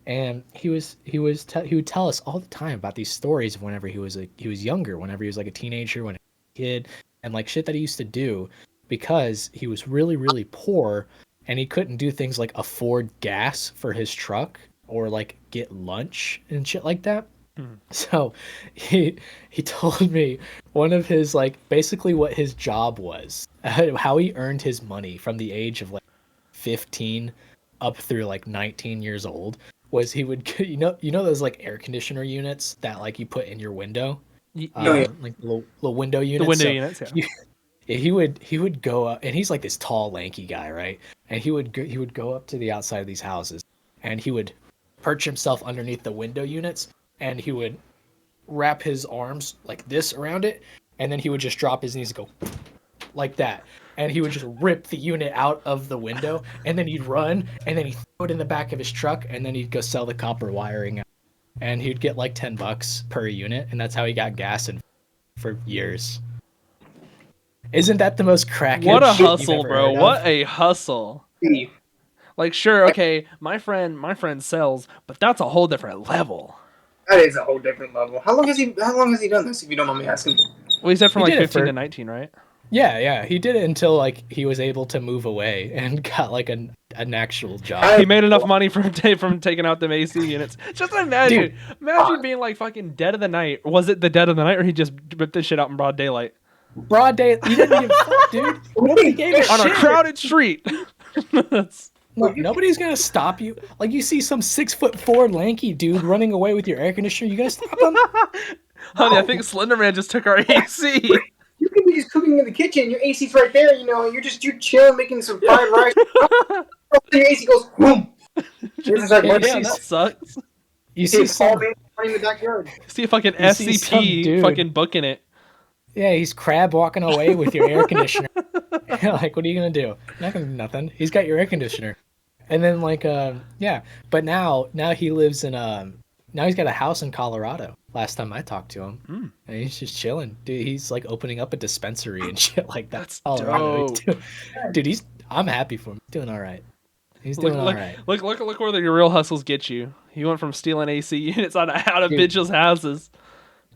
And he would tell us all the time about these stories of whenever he was younger, whenever he was like a teenager, when he was a kid, and like shit that he used to do because he was really, really poor and he couldn't do things like afford gas for his truck or like get lunch and shit like that. So he told me one of his like basically what his job was, how he earned his money from the age of like 15 up through like 19 years old was he would you know those like air conditioner units that like you put in your window, like the little window units. The window units, yeah. He would go up, and he's like this tall, lanky guy, right? And he would go up to the outside of these houses, and he would perch himself underneath the window units, and he would wrap his arms like this around it, and then he would just drop his knees and go like that, and he would just rip the unit out of the window, and then he'd run, and then he'd throw it in the back of his truck, and then he'd go sell the copper wiring out, and he'd get like $10 per unit, and that's how he got gas for years. Isn't that the most crackhead What a shit hustle, you've ever bro! heard of? What a hustle! Like, sure, okay, my friend sells, but that's a whole different level. That is a whole different level. How long has he done this? If you don't mind me asking. Well, he said from He like did it 15 for- to 19, right? Yeah, he did it until like he was able to move away and got like an actual job. I- He made enough money from taking out them AC units. Just imagine, being like fucking dead of the night. Was it the dead of the night, or he just ripped this shit out in broad daylight? Broad day. He didn't give a fuck, dude. Nobody gave a On shit. a crowded street. Look, nobody's gonna stop you. Like you see some 6'4" lanky dude running away with your air conditioner, you gonna stop him? Honey, I think Slenderman just took our AC. You could be just cooking in the kitchen. Your AC's right there. You know, you're chilling, making some fried rice. Your AC goes boom. You're just like, Yeah, That sucks. You see some, man running in the backyard. See a fucking You see some SCP dude. fucking booking it. yeah, he's crab walking away with your air conditioner. Like, what are you gonna do? Not gonna do nothing. He's got your air conditioner, and then like, yeah. But now he lives in now he's got a house in Colorado. Last time I talked to him, and he's just chilling, dude. He's like opening up a dispensary and shit like that. That's Colorado, dope. dude. I'm happy for him. He's doing all right. He's doing all right. Look where your real hustles get you. He went from stealing AC units out of Dude. bitches' houses.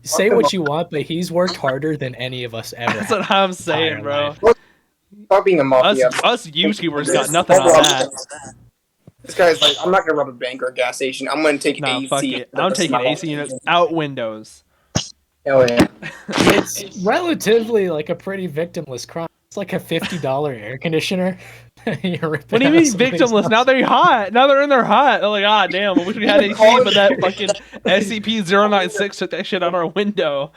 Say what you want, but he's worked harder than any of us ever. That's what I'm saying, bro. life. Stop being a mafia. Us YouTubers got nothing on that. This guy's like, I'm not gonna rob a bank or a gas station. I'm gonna take Nah, AC. fuck it. I'm taking AC units out windows. Hell yeah. It's relatively like a pretty victimless crime. It's like a $50 air conditioner. What do you mean victimless? Now they're hot. Now they're in their hot. They're like, ah, damn. I wish we had AC, but that fucking SCP-096 took that shit out our window.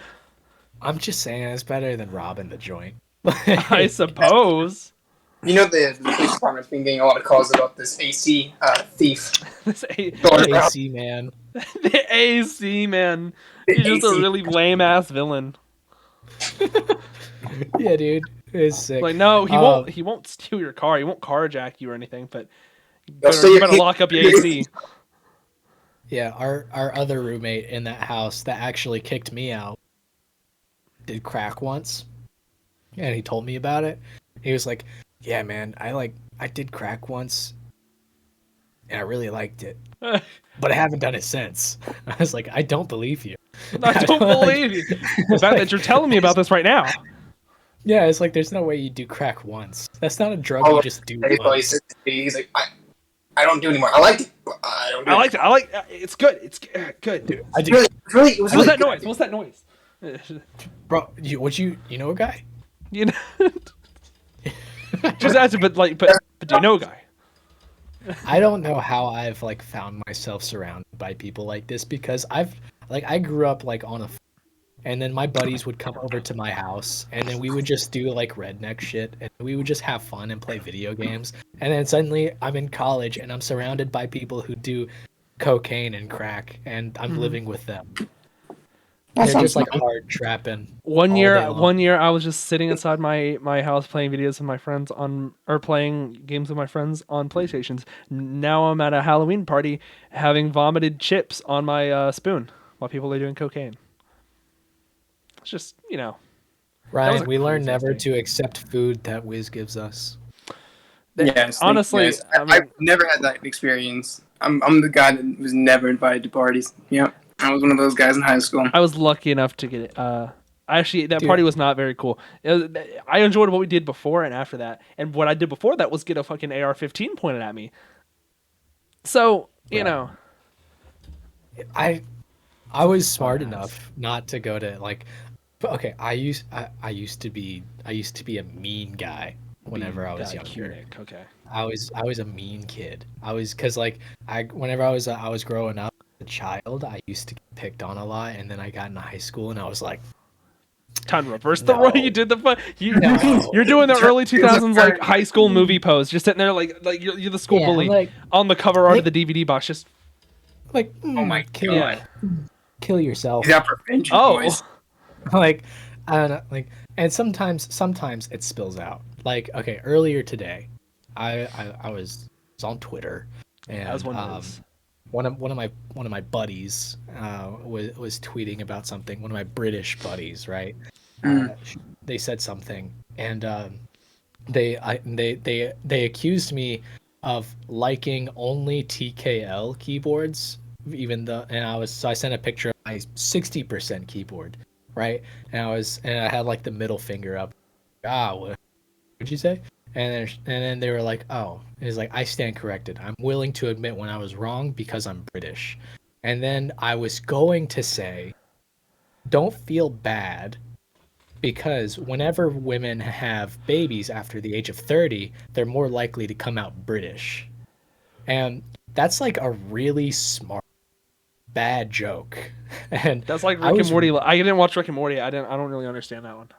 I'm just saying it's better than robbing the joint. I suppose. You know the police department's been getting a lot of calls about this AC thief. This AC man. The AC man. He's just a AC. really lame ass villain. Yeah, dude. It's sick. Like, no, he won't steal your car. He won't carjack you or anything. But So you better lock up your AC. Yeah, our other roommate in that house that actually kicked me out did crack once, and he told me about it. He was like, "Yeah, man, I did crack once, and I really liked it, but I haven't done it since." I was like, "I don't believe you. I don't believe you. The fact that you're telling me about this right now." Yeah, it's like there's no way you do crack once. That's not a drug you just do once. He's like, I don't do it anymore. I liked it, but I don't do it. I like it. It's good. It's good. Dude, I do. It was What's really that good. noise? What's that noise? Bro, you know a guy? You know, just answer. But do you know a guy? I don't know how I've like found myself surrounded by people like this because I grew up like on a and then my buddies would come over to my house and then we would just do like redneck shit and we would just have fun and play video games. And then suddenly I'm in college and I'm surrounded by people who do cocaine and crack and I'm living with them. They're just like hard trapping. One all year day long. I was just sitting inside my house playing videos with my friends playing games with my friends on PlayStations. Now I'm at a Halloween party having vomited chips on my spoon while people are doing cocaine. It's just, Ryan, we learned crazy never thing. to accept food that Wiz gives us. Yes, honestly, yes. I mean- I've never had that experience. I'm the guy that was never invited to parties. Yeah, I was one of those guys in high school. I was lucky enough to get it. Actually, that Dude. party was not very cool. I enjoyed what we did before and after that. And what I did before that was get a fucking AR-15 pointed at me. So, you know. I was smart enough not to go to like. Okay, I used to be a mean guy whenever I was younger. Okay. I was a mean kid. Whenever I was growing up as a child, I used to get picked on a lot, and then I got into high school and I was like, Time to reverse the No. role. You did the fun. No. You're doing the early 2000s like high school movie pose, just sitting there like you're the school Yeah, bully like- on the cover art of the DVD box. Just oh my kill, God. kill yourself. He's out for vengeance, oh, boys. Like I don't know, like, and sometimes it spills out. Like, okay, earlier today, I was on Twitter, and as one does. one of my buddies was tweeting about something. One of my British buddies, right? They said something, and they accused me of liking only TKL keyboards, even though, and I sent a picture of my 60% keyboard, right? And I had like the middle finger up. What'd you say? And then they were like, oh, it's like, I stand corrected. I'm willing to admit when I was wrong because I'm British. And then I was going to say, don't feel bad because whenever women have babies after the age of 30, they're more likely to come out British. And that's like a really smart, bad joke. And That's like I Rick and was, Morty. I didn't watch Rick and Morty. I don't really understand that one.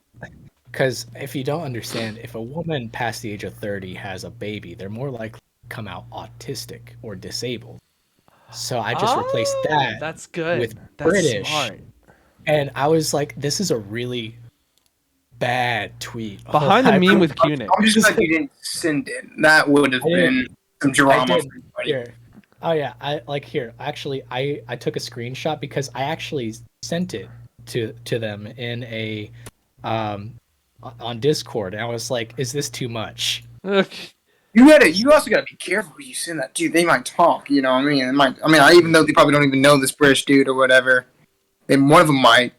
because if you don't understand, if a woman past the age of 30 has a baby, they're more likely to come out autistic or disabled. So I just replaced that That's good. with That's British. smart. And I was like, this is a really bad tweet. Behind the meme with Kunix. I'm just like you didn't send it. That would have been some drama for everybody. Here. Oh yeah, here. Actually, I took a screenshot because I actually sent it to them in a on Discord, and I was like, is this too much? You also gotta be careful who you send that to. They might talk, you know what I mean? Even though they probably don't even know this British dude or whatever, then one of them might.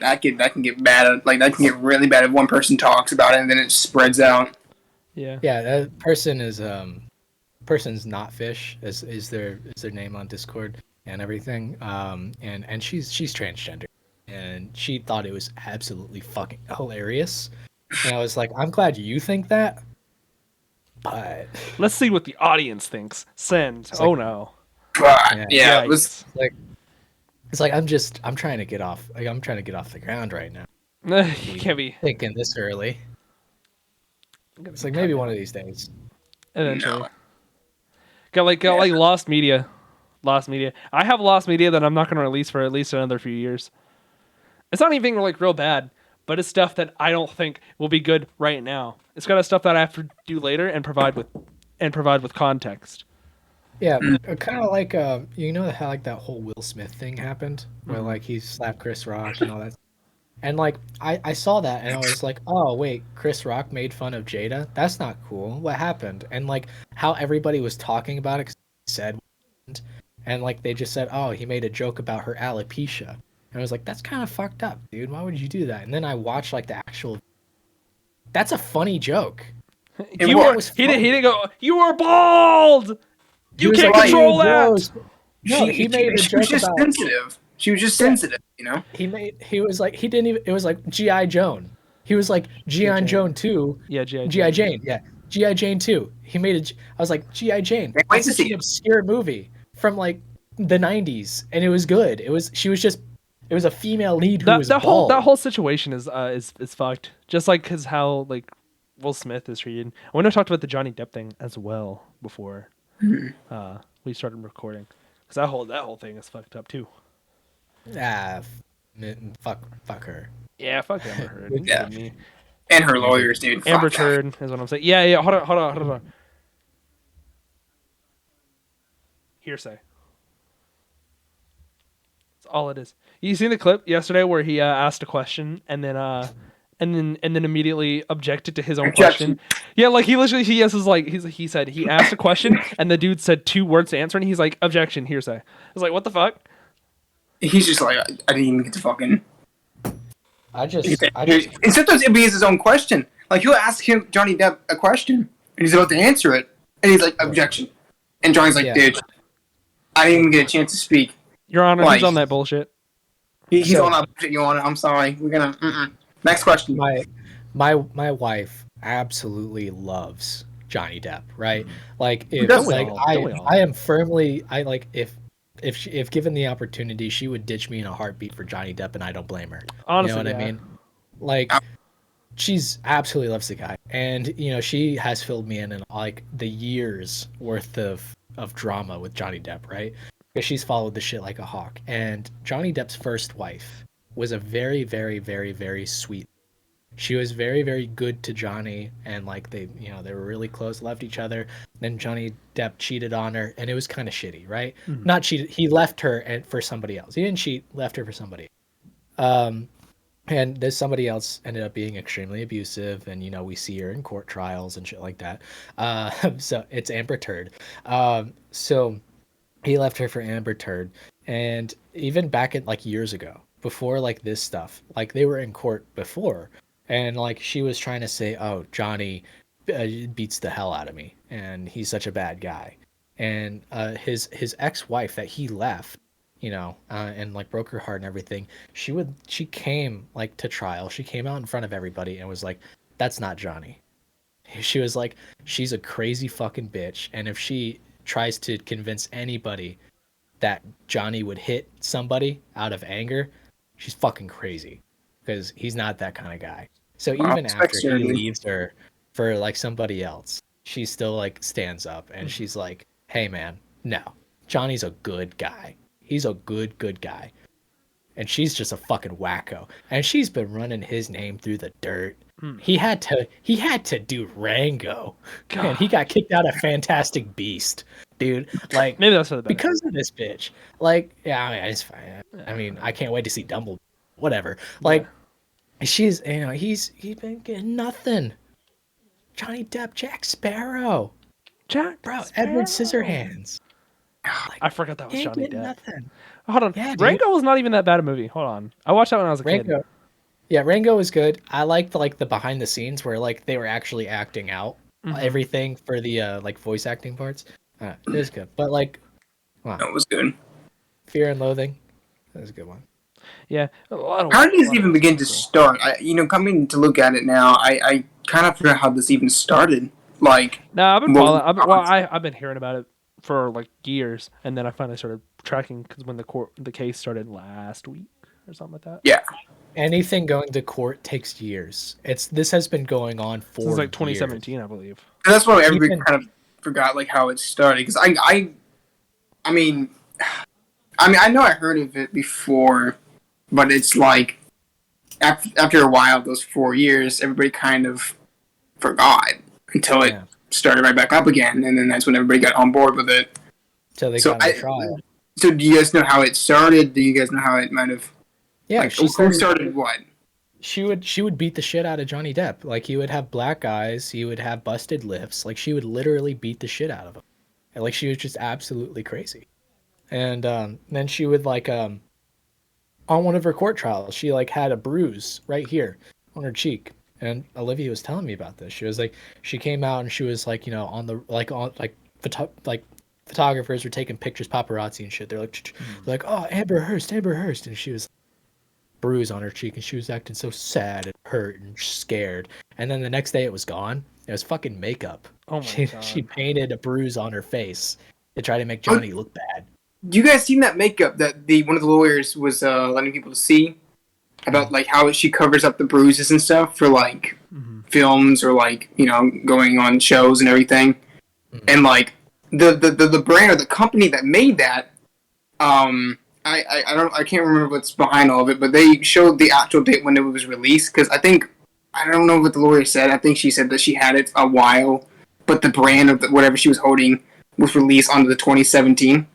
That can get bad. Like that can get really bad if one person talks about it and then it spreads out. Yeah. Yeah, that person is person's not fish is their name on Discord and everything. And she's transgender, and she thought it was absolutely fucking hilarious. And I was like, I'm glad you think that. But let's see what the audience thinks. Send. Like, oh no. Yeah, it was like, it's like I'm trying to get off. Like, I'm trying to get off the ground right now. You can't be thinking this early. It's like maybe one of these days. Eventually. No. Got like lost media. I have lost media that I'm not going to release for at least another few years. It's not even like real bad, but it's stuff that I don't think will be good right now. It's got stuff that I have to do later and provide with context. Yeah, kind of like you know how like that whole Will Smith thing happened, where like he slapped Chris Rock and all that. And like I saw that and I was like, oh wait, Chris Rock made fun of Jada? That's not cool. What happened? And like how everybody was talking about it, 'cause he said, and like they just said, oh, he made a joke about her alopecia. And I was like, that's kind of fucked up, dude. Why would you do that? And then I watched like the actual. That's a funny joke. He didn't go. You are bald. You can't control that. No, he made a joke just about. Sensitive. She was just sensitive, you know. He was like he didn't even. It was like G.I. Joan. He was like G.I. Joan 2. Yeah, G.I. Jane. Yeah, G.I. Jane 2. He made it. I was like G.I. Jane. That's such an obscure movie from like the 90s, and it was good. It was a female lead who was bald. That whole situation is fucked. Just like because how like Will Smith is treated. I want to talk about the Johnny Depp thing as well before we started recording, because that whole thing is fucked up too. Fuck her. Yeah, fuck Amber Heard. Yeah. And her lawyers, dude. Amber Heard is what I'm saying. Yeah. Hold on. Hearsay. That's all it is. You seen the clip yesterday where he asked a question and then immediately objected to his own question? Yeah, like he said he asked a question and the dude said 2 words to answer and he's like, objection, hearsay. I was like, what the fuck? He's just like, I didn't even get to fucking. And sometimes it be his own question. Like he'll ask Johnny Depp a question and he's about to answer it and he's like, objection, and Johnny's like, dude, I didn't even get a chance to speak. Your Honor, he's on that bullshit. He's on that bullshit, Your Honor. I'm sorry. We're gonna. Next question. My wife absolutely loves Johnny Depp, right? Like if I am firmly if given the opportunity, she would ditch me in a heartbeat for Johnny Depp, and I don't blame her. Honestly, you know what I mean? Like she's absolutely loves the guy, and you know she has filled me in like the years worth of drama with Johnny Depp, right? Because she's followed the shit like a hawk. And Johnny Depp's first wife was a very, very, very, very sweet. She was very, very good to Johnny, and like they were really close, loved each other. Then Johnny Depp cheated on her, and it was kind of shitty, right? Mm-hmm. Not cheated. He left her for somebody else. He didn't cheat, left her for somebody. And there's somebody else ended up being extremely abusive, and we see her in court trials and shit like that. So it's Amber Turd. So he left her for Amber Turd, and even back at like years ago, before like this stuff, like they were in court before, and like she was trying to say, "Oh, Johnny beats the hell out of me, and he's such a bad guy," and his ex-wife that he left, and like broke her heart and everything. She came like to trial. She came out in front of everybody and was like, "That's not Johnny." She was like, "She's a crazy fucking bitch, and if she tries to convince anybody that Johnny would hit somebody out of anger, she's fucking crazy, because he's not that kind of guy." So even after he leaves her for like somebody else, she still like stands up and she's like, "Hey man, no, Johnny's a good guy. He's a good guy." And she's just a fucking wacko, and she's been running his name through the dirt. He had to do Rango, and he got kicked out of Fantastic Beast, dude. Like, maybe that's for the better. Because of this bitch. Like, yeah, I mean, it's fine. I mean, I can't wait to see Dumbledore. Whatever. Like, he's been getting nothing. Johnny Depp, Jack Sparrow, bro, Edward Scissorhands. Like, I forgot that was Johnny Depp. Nothing. Hold on, yeah, Rango was not even that bad a movie. Hold on, I watched that when I was a kid. Yeah, Rango was good. I liked the behind the scenes where like they were actually acting out everything for the like voice acting parts. It was good, but like, wow, that was good. Fear and Loathing, that was a good one. Yeah, how did this even begin to start? Coming to look at it now, I kind of forgot how this even started. Like, no, I've been following. I've been hearing about it for like years, and then I finally started tracking because when the case started last week or something like that. Yeah. Anything going to court takes years. This has been going on for since like 2017, I believe. And that's why everybody kind of forgot like how it started, because I mean, I know I heard of it before, but it's like after a while, those 4 years, everybody kind of forgot until it started right back up again, and then that's when everybody got on board with it. So they got a trial. So do you guys know how it started? Do you guys know how it might have? Yeah, like, who started what? She would beat the shit out of Johnny Depp. Like, he would have black eyes, he would have busted lips. Like, she would literally beat the shit out of him. And, like, she was just absolutely crazy. And then she would like on one of her court trials, she like had a bruise right here on her cheek. And Olivia was telling me about this. She was like, she came out and she was like, on the photographers were taking pictures, paparazzi and shit. They're like, "Oh, Amber Heard," and she was bruise on her cheek, and she was acting so sad and hurt and scared. And then the next day it was gone. It was fucking makeup. Oh my God. She painted a bruise on her face to try to make Johnny look bad. You guys seen that makeup that one of the lawyers was letting people see about like how she covers up the bruises and stuff for like films or like going on shows and everything, and like the brand or the company that made that I can't remember what's behind all of it, but they showed the actual date when it was released, because I don't know what the lawyer said. I think she said that she had it a while, but the brand of whatever she was holding was released onto the 2017.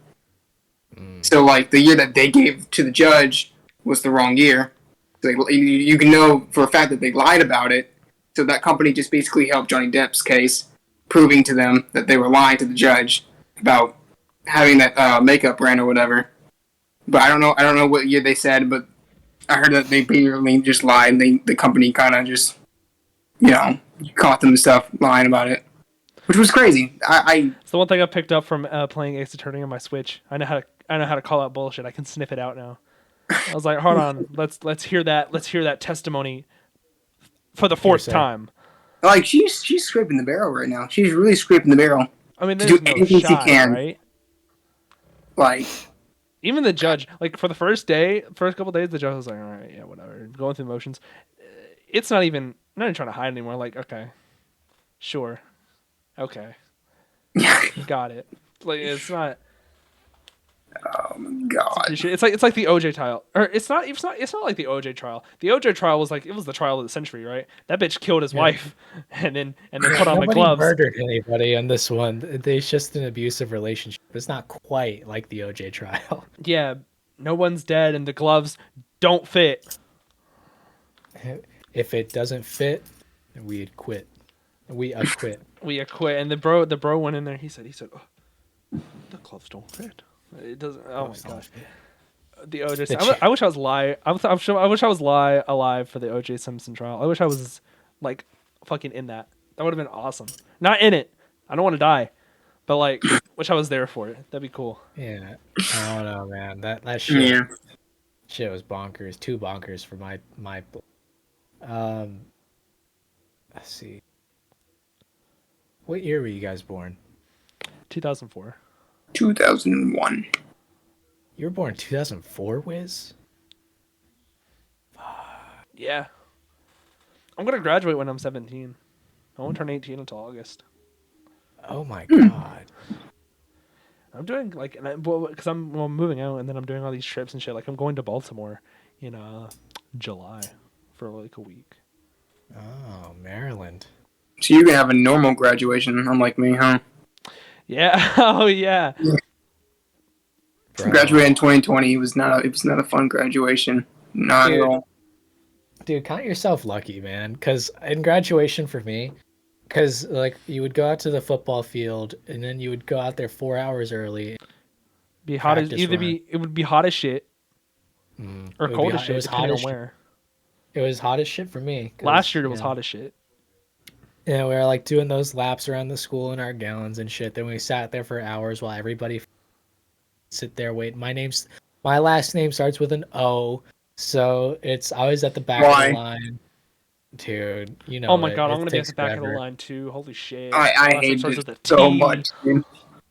So like the year that they gave to the judge was the wrong year. So you can know for a fact that they lied about it. So that company just basically helped Johnny Depp's case, proving to them that they were lying to the judge about having that makeup brand or whatever. But I don't know what year they said, but I heard that they basically just lied. The company kind of just, caught them and stuff lying about it, which was crazy. It's the one thing I picked up from playing Ace Attorney on my Switch. I know how to call out bullshit. I can sniff it out now. I was like, hold on, let's hear that. Let's hear that testimony for the fourth time. Like she's scraping the barrel right now. She's really scraping the barrel. I mean, there's no shot, right? Like. Even the judge, like for the first couple days, the judge was like, "All right, yeah, whatever." Going through the motions. It's not even trying to hide anymore. Like, okay, sure, okay, got it. Like, it's not. Oh my God! It's like the OJ trial, or it's not like the OJ trial. The OJ trial was like, it was the trial of the century, right? That bitch killed his wife, and then put on the gloves. Nobody murdered anybody on this one. There's just an abusive relationship. It's not quite like the OJ trial. Yeah, no one's dead, and the gloves don't fit. If it doesn't fit, we'd quit. We quit. We acquit, and the bro went in there. He said, oh, the gloves don't fit. It doesn't. Oh my gosh. The OJ. I wish I was live. I wish I was alive for the OJ Simpson trial. I wish I was like fucking in that. That would have been awesome. Not in it. I don't want to die, but like, wish I was there for it. That'd be cool. Yeah. I don't know, man. That shit. Shit was bonkers. Too bonkers for my. Let's see. What year were you guys born? 2004. 2001. You were born in 2004, Wiz? Yeah. I'm gonna graduate when I'm 17. I won't turn 18 until August. Oh my god. I'm doing like, because I'm moving out, and then I'm doing all these trips and shit. Like I'm going to Baltimore in July for like a week. Oh, Maryland. So you're gonna have a normal graduation, unlike me, huh? Yeah. Oh yeah. Graduated in 2020. It was not a fun graduation. Not at all. Dude, count yourself lucky, man. Because in graduation for me, because like you would go out to the football field and then you would go out there 4 hours early. Be hot as it would be hot as shit, or cold as shit. It was hot as where. It was hot as shit for me. Last year it was hot as shit. Yeah, we were like doing those laps around the school in our gallons and shit. Then we sat there for hours while everybody sit there wait. My last name starts with an O, so it's always at the back of the line. Dude, you know. Oh my god, I'm gonna be at the back of the line too. Holy shit! I hate it so much, dude.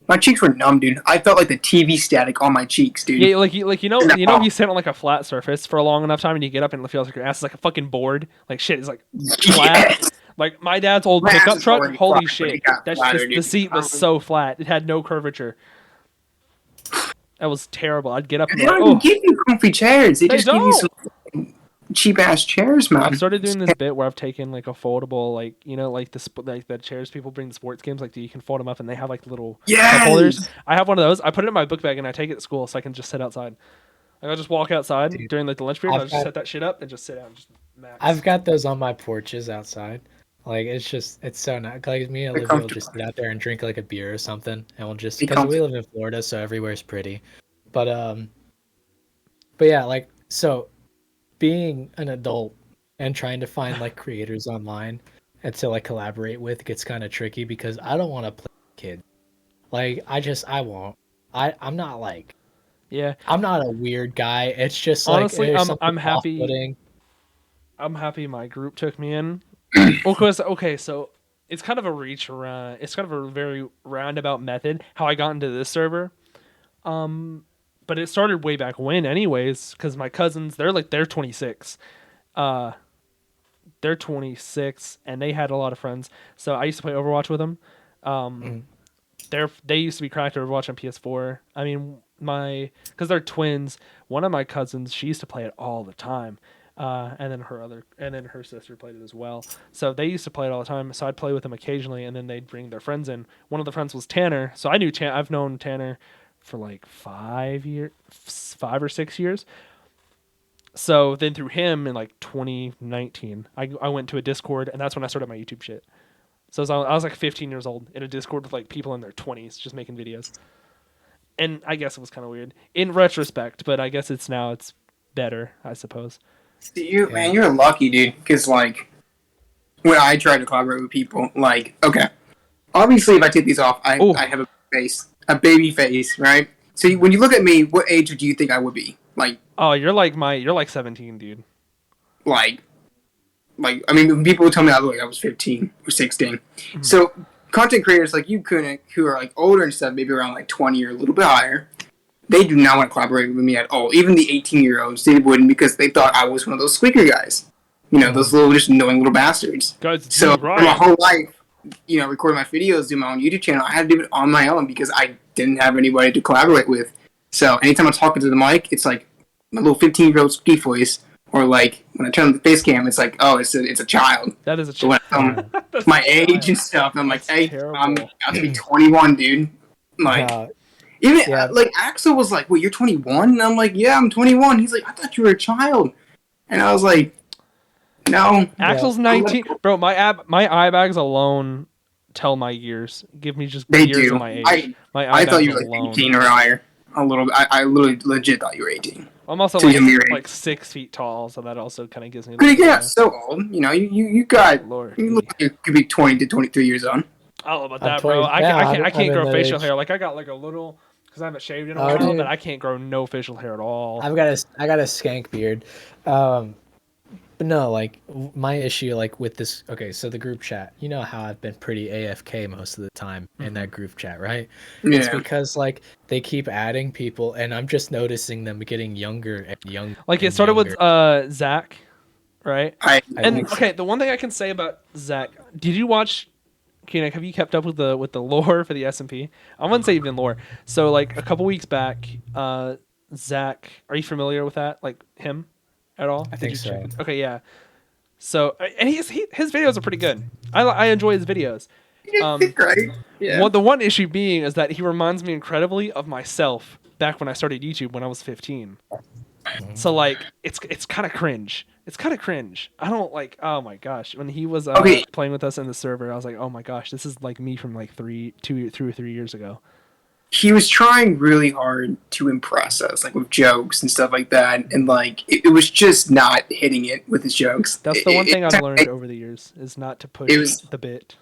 My cheeks were numb, dude. I felt like the TV static on my cheeks, dude. Yeah, like you know, if you sit on like a flat surface for a long enough time and you get up and it feels like your ass is like a fucking board. Like shit is like flat. Yes. Like my dad's old pickup truck. Holy shit, that's just the seat was so flat. It had no curvature. That was terrible. I'd get up and they don't even give you comfy chairs. They just give you some cheap ass chairs, man. I've started doing this bit where I've taken like a foldable, like you know, like the chairs people bring to sports games, like you can fold them up and they have like little cup holders. I have one of those. I put it in my book bag and I take it to school so I can just sit outside. Like I'll just walk outside during like the lunch period. I'll just set that shit up and just sit down and just max. I've got those on my porches outside. Like it's so nice. Like me and Olivia will just sit out there and drink like a beer or something, and we'll just because we live in Florida, so everywhere's pretty. But yeah, like so, being an adult and trying to find like creators online and to like collaborate with gets kind of tricky because I don't want to play kids. Like I won't. I'm not like. Yeah. I'm not a weird guy. It's just honestly, like I'm happy. I'm happy my group took me in. Well, so it's kind of a reach around. It's kind of a very roundabout method how I got into this server. But it started way back when, anyways, because my cousins they're 26. They're 26 and they had a lot of friends. So I used to play Overwatch with them. They used to be cracked Overwatch on PS4. I mean, because they're twins. One of my cousins, she used to play it all the time. And then her sister played it as well. So they used to play it all the time. So I'd play with them occasionally, and then they'd bring their friends in. One of the friends was Tanner. So I knew I've known Tanner for like 5 or 6 years. So then through him in like 2019, I went to a Discord, and that's when I started my YouTube shit. So I was like 15 years old in a Discord with like people in their 20s just making videos. And I guess it was kind of weird in retrospect, but I guess it's better, I suppose. See, man, you're lucky, dude. Because like when I try to collaborate with people, like okay, obviously if I take these off, I have a baby face, right? So when you look at me, what age do you think I would be? Like, oh, you're like 17, dude. Like I mean, when people would tell me I look like I was 15 or 16. Mm-hmm. So content creators like you, who are like older and stuff, maybe around like 20 or a little bit higher, they do not want to collaborate with me at all. Even the 18-year-olds, they wouldn't because they thought I was one of those squeaker guys. You know, those little, just annoying little bastards. So for my whole life, you know, recording my videos, doing my own YouTube channel, I had to do it on my own because I didn't have anybody to collaborate with. So anytime I'm talking to the mic, it's like my little 15-year-old squeak voice. Or like when I turn on the face cam, it's like, oh, it's a child. That is a child. My age and stuff. And I'm like, hey, I'm about to be 21, dude. Like, like Axel was like, wait, you're 21? And I'm like, yeah, I'm 21. He's like, I thought you were a child. And I was like, No. Axel's 19. Bro, my eye bags alone tell my years. Give me just They years do. of my age. My eye I thought bags you were alone. 18 or higher. A little. I literally legit thought you were 18. I'm also So you're like 6 feet tall, so that also kind of gives me. You're not so old. You know, you got. Lord, You look like you could be 20 to 23 years old. I don't know about I'm that, bro. 20 yeah, I can't I'm grow in that facial age. hair. Like I got like a little, because I haven't shaved in a Oh, while, dude. but I can't grow no facial hair at all. I got a skank beard. But no, like my issue like with this, okay, so the group chat, you know how I've been pretty AFK most of the time in that group chat, right? Yeah. It's because like they keep adding people and I'm just noticing them getting younger and younger. Like it started with Zach, right? And think so. okay, the one thing I can say about Zach, did you watch Koenig, have you kept up with the lore for the SMP? I wouldn't say even lore. So like a couple weeks back, Zach, are you familiar with that? Like him at all? I think so. Okay, yeah. So and his videos are pretty good. I enjoy his videos. Right. Yeah. Well, the one issue being is that he reminds me incredibly of myself back when I started YouTube when I was 15. So like it's kind of cringe. It's kind of cringe. I don't like. Oh my gosh, when he was playing with us in the server, I was like, oh my gosh, this is like me from like 2 or 3 years ago. He was trying really hard to impress us, like with jokes and stuff like that, and like it was just not hitting it with his jokes. That's the one thing I've learned over the years is not to push the bit.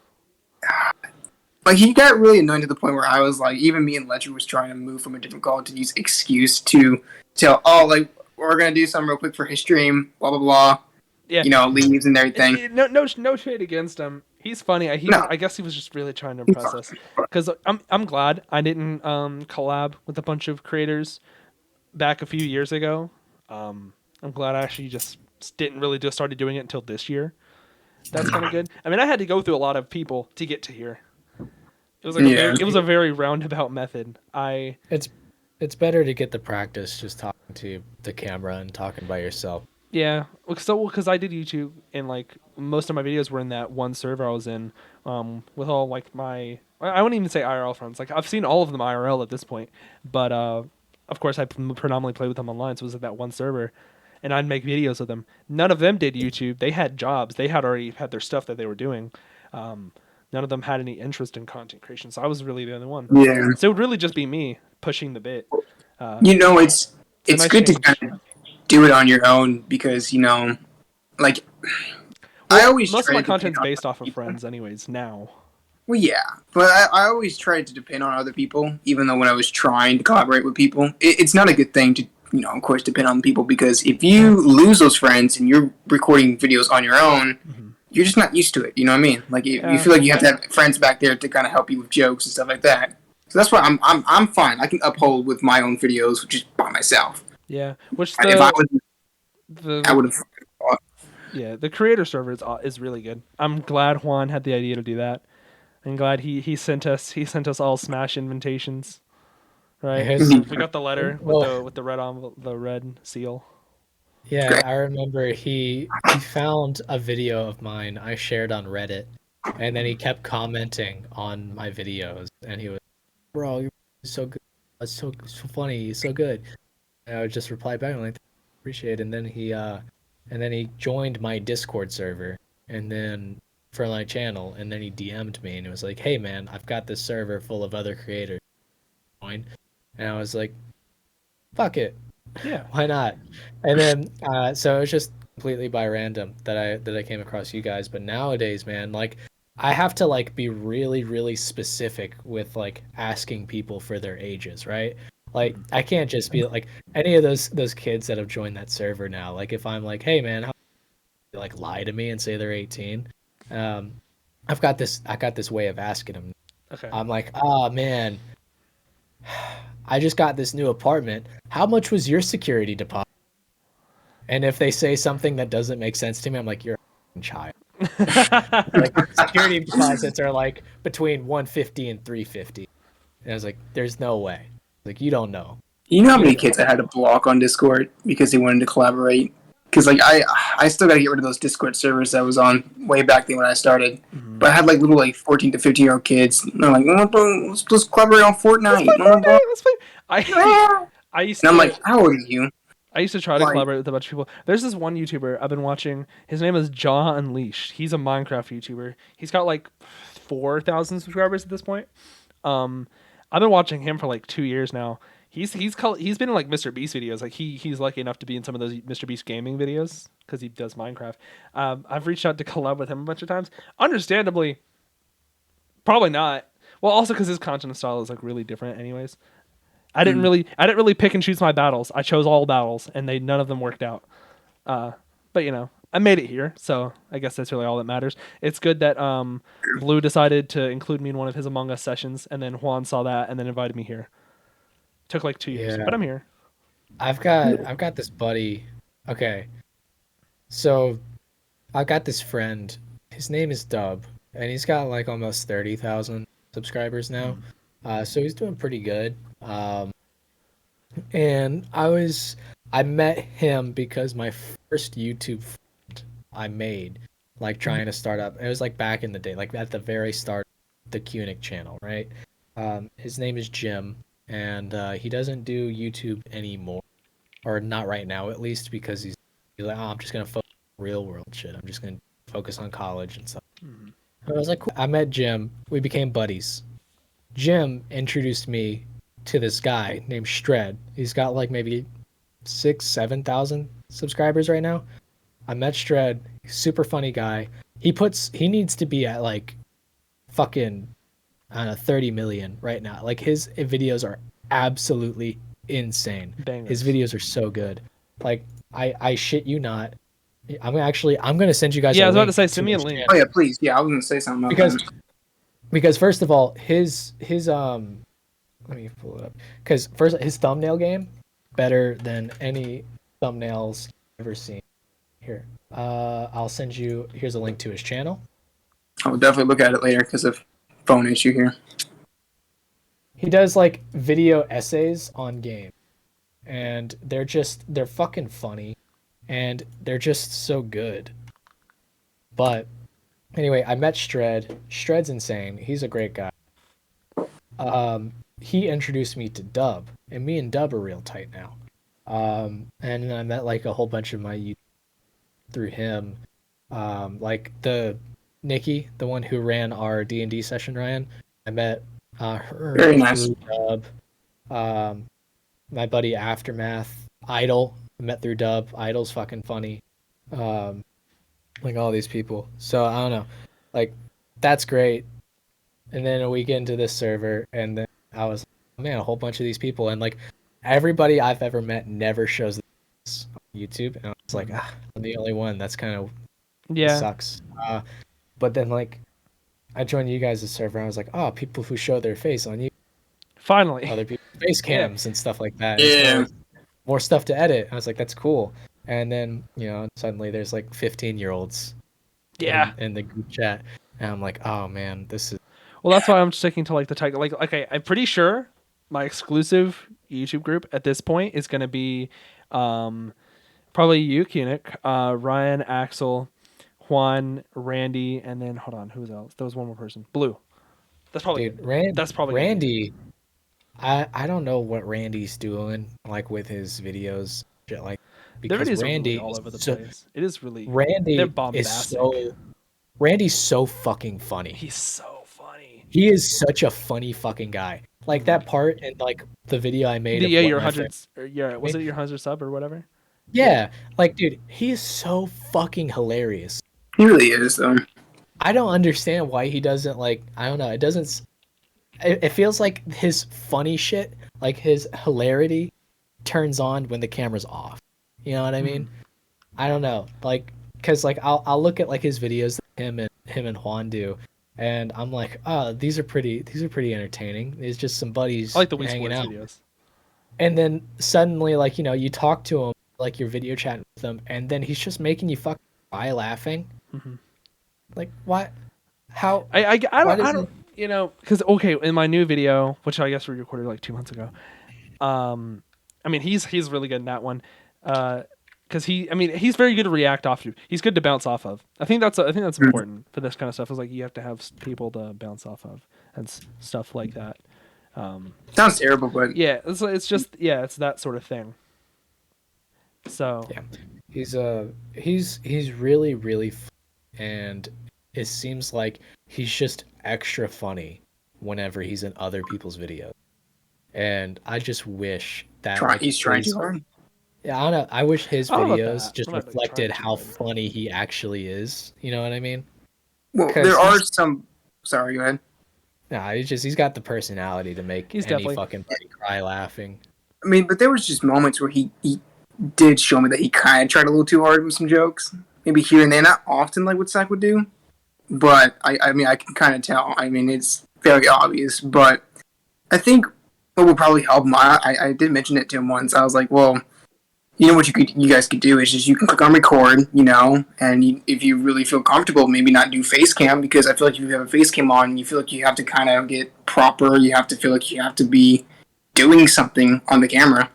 Like he got really annoying to the point where I was like, even me and Ledger was trying to move from a different call to use excuse to tell, oh, like we're gonna do something real quick for his stream, blah blah blah. Yeah, you know, leaves and everything. No shade against him. He's funny. I guess he was just really trying to impress us. Because I'm glad I didn't collab with a bunch of creators back a few years ago. I'm glad I actually just didn't really just started doing it until this year. That's kind of good. I mean, I had to go through a lot of people to get to here. It was like it was a very roundabout method. It's better to get the practice just talking to the camera and talking by yourself. Yeah, because I did YouTube and like most of my videos were in that one server I was in, with all like I wouldn't even say IRL friends. Like I've seen all of them IRL at this point, but of course I predominantly play with them online. So it was at that one server, and I'd make videos of them. None of them did YouTube. They had jobs. They had already had their stuff that they were doing. None of them had any interest in content creation. So I was really the only one. Yeah. So it would really just be me pushing the bit. You know, it's nice good change. to kind of do it on your own because, you know, like I always most of try my to content's depend on based off of people. friends anyways now. Well, yeah, but I always tried to depend on other people, even though when I was trying to collaborate with people, it's not a good thing to, you know, of course, depend on people because if you lose those friends and you're recording videos on your own, you're just not used to it. You know what I mean? Like you feel like you have to have friends back there to kind of help you with jokes and stuff like that. So that's why I'm fine. I can uphold with my own videos just by myself. Yeah, which If I would have. Yeah, the creator server is really good. I'm glad Juan had the idea to do that. I'm glad he sent us all Smash invitations. Right, we got the letter with the red envelope, the red seal. Yeah, I remember he found a video of mine I shared on Reddit, and then he kept commenting on my videos, and he was, bro, you're so good, it's so funny, so good. And I would just reply back like, appreciate it. And then he joined my Discord server, and then for my channel, and then he DM'd me and it was like, hey man, I've got this server full of other creators. And I was like, fuck it. Yeah, why not? And then so it was just completely by random that I came across you guys. But nowadays, man, like I have to like be really, really specific with like asking people for their ages, right? Like I can't just be like any of those kids that have joined that server now. Like if I'm like, hey man, how like lie to me and say they're 18. I've got this way of asking them. Okay. I'm like, oh man, I just got this new apartment. How much was your security deposit? And if they say something that doesn't make sense to me, I'm like, you're a child. Like security deposits are like between 150 and 350. And I was like, there's no way. Like you don't know. You know how many kids I had to block on Discord because they wanted to collaborate? Because like I still got to get rid of those Discord servers that I was on way back then when I started. But I had like little like 14 to 15-year-old kids. And they're like, let's collaborate on Fortnite. Let's play. I used to. And I'm like, how old are you? I I used to try to collaborate with a bunch of people. There's this one YouTuber I've been watching. His name is Jaw Unleashed. He's a Minecraft YouTuber. He's got like 4,000 subscribers at this point. I've been watching him for like 2 years now. He's been in like Mr. Beast videos. Like he's lucky enough to be in some of those Mr. Beast gaming videos because he does Minecraft. I've reached out to collab with him a bunch of times. Understandably, probably not. Well, also because his content style is like really different. Anyways, I didn't really pick and choose my battles. I chose all battles, and none of them worked out. But you know, I made it here, so I guess that's really all that matters. It's good that Blue decided to include me in one of his Among Us sessions, and then Juan saw that and then invited me here. Took like 2 years, but I'm here. I've got this buddy. Okay, so I've got this friend. His name is Dub, and he's got like almost 30,000 subscribers now. So he's doing pretty good. And I met him because my first YouTube friend I made, like trying to start up. It was like back in the day, like at the very start of the Kunic channel, right? His name is Jim, and he doesn't do YouTube anymore, or not right now at least, because he's like, oh, I'm just gonna focus on real world shit. I'm just gonna focus on college and stuff. And I was like, cool. I met Jim. We became buddies. Jim introduced me to this guy named Shred. He's got like maybe 7,000 subscribers right now. I met Shred. Super funny guy. He needs to be at like fucking, I don't know, 30 million right now. Like his videos are absolutely insane. Bangers. His videos are so good. Like I shit you not. I'm gonna send you guys. Yeah, I was about to say, send me a link. Oh yeah, please. Yeah, I was gonna say something about that. Because first of all, his let me pull it up. Because first, his thumbnail game better than any thumbnails I've ever seen. Here, I'll send you. Here's a link to his channel. I'll definitely look at it later because of phone issue here. He does like video essays on games, and they're fucking funny, and they're just so good. But anyway, I met Shred. Shred's insane. He's a great guy. He introduced me to Dub, and me and Dub are real tight now. And then I met like a whole bunch of my YouTube through him. Like the Nikki, the one who ran our D&D session, Ryan. I met her. Very nice. Through Dub. My buddy Aftermath, Idol, I met through Dub. Idol's fucking funny. Like all these people. So I don't know. Like that's great. And then a week into this server, and then I was, man, a whole bunch of these people, and like everybody I've ever met never shows this on YouTube, and I was like, I'm the only one. That's kind of sucks. But then like I joined you guys' server, and I was like, oh, people who show their face on you, finally, other people face cams and stuff like that. Yeah, more stuff to edit. I was like, that's cool. And then suddenly there's like 15-year-olds, in the group chat, and I'm like, oh man, this is. Well, that's why I'm sticking to like the title. Like, okay, I'm pretty sure my exclusive YouTube group at this point is going to be probably you, Kunic, Ryan, Axel, Juan, Randy, and then hold on, who's else? There was one more person, Blue. That's probably that's probably Randy. I don't know what Randy's doing like with his videos, shit like. Because Randy really all over the place. It is really Randy they're bombastic. Randy's so fucking funny. He's so funny. He is such a funny fucking guy. Like that part in like the video I made. Was it your 100 sub or whatever? Yeah, like dude, he is so fucking hilarious. He really is though. I don't understand why he doesn't like. I don't know. It doesn't. It feels like his funny shit, like his hilarity, turns on when the camera's off. You know what I mean? I don't know, like, cause like I'll look at like his videos that him and Juan do, and I'm like, oh, these are pretty entertaining. It's just some buddies I like the Wii hanging Sports out. videos. And then suddenly, like you talk to him, like you're video chatting with him, and then he's just making you fucking cry laughing. Like what? How? I don't because okay, in my new video, which I guess we recorded like 2 months ago, I mean he's really good in that one. Because he's very good to react off to. He's good to bounce off of. I think that's important for this kind of stuff. Is like you have to have people to bounce off of and stuff like that. Sounds terrible, but yeah, it's just it's that sort of thing. So Yeah. He's really really and it seems like he's just extra funny whenever he's in other people's videos. And I just wish that like He's trying too his hard. yeah, I don't know, I wish his I don't know about videos that. just I'm not like trying reflected too how hard. funny he actually is. You know what I mean? Well, Because there are some. Sorry, go ahead. nah, he's got the personality to make He's any definitely fucking buddy cry laughing. I mean, but there was just moments where he did show me that he kind of tried a little too hard with some jokes. Maybe here and there, not often like what Zach would do. But I mean, I can kind of tell. I mean, it's very obvious. But I think what would probably help him. I did mention it to him once. I was like, well, you know what you guys could do is just you can click on record, and if you really feel comfortable, maybe not do face cam, because I feel like if you have a face cam on, you feel like you have to kind of get proper. You have to feel like you have to be doing something on the camera.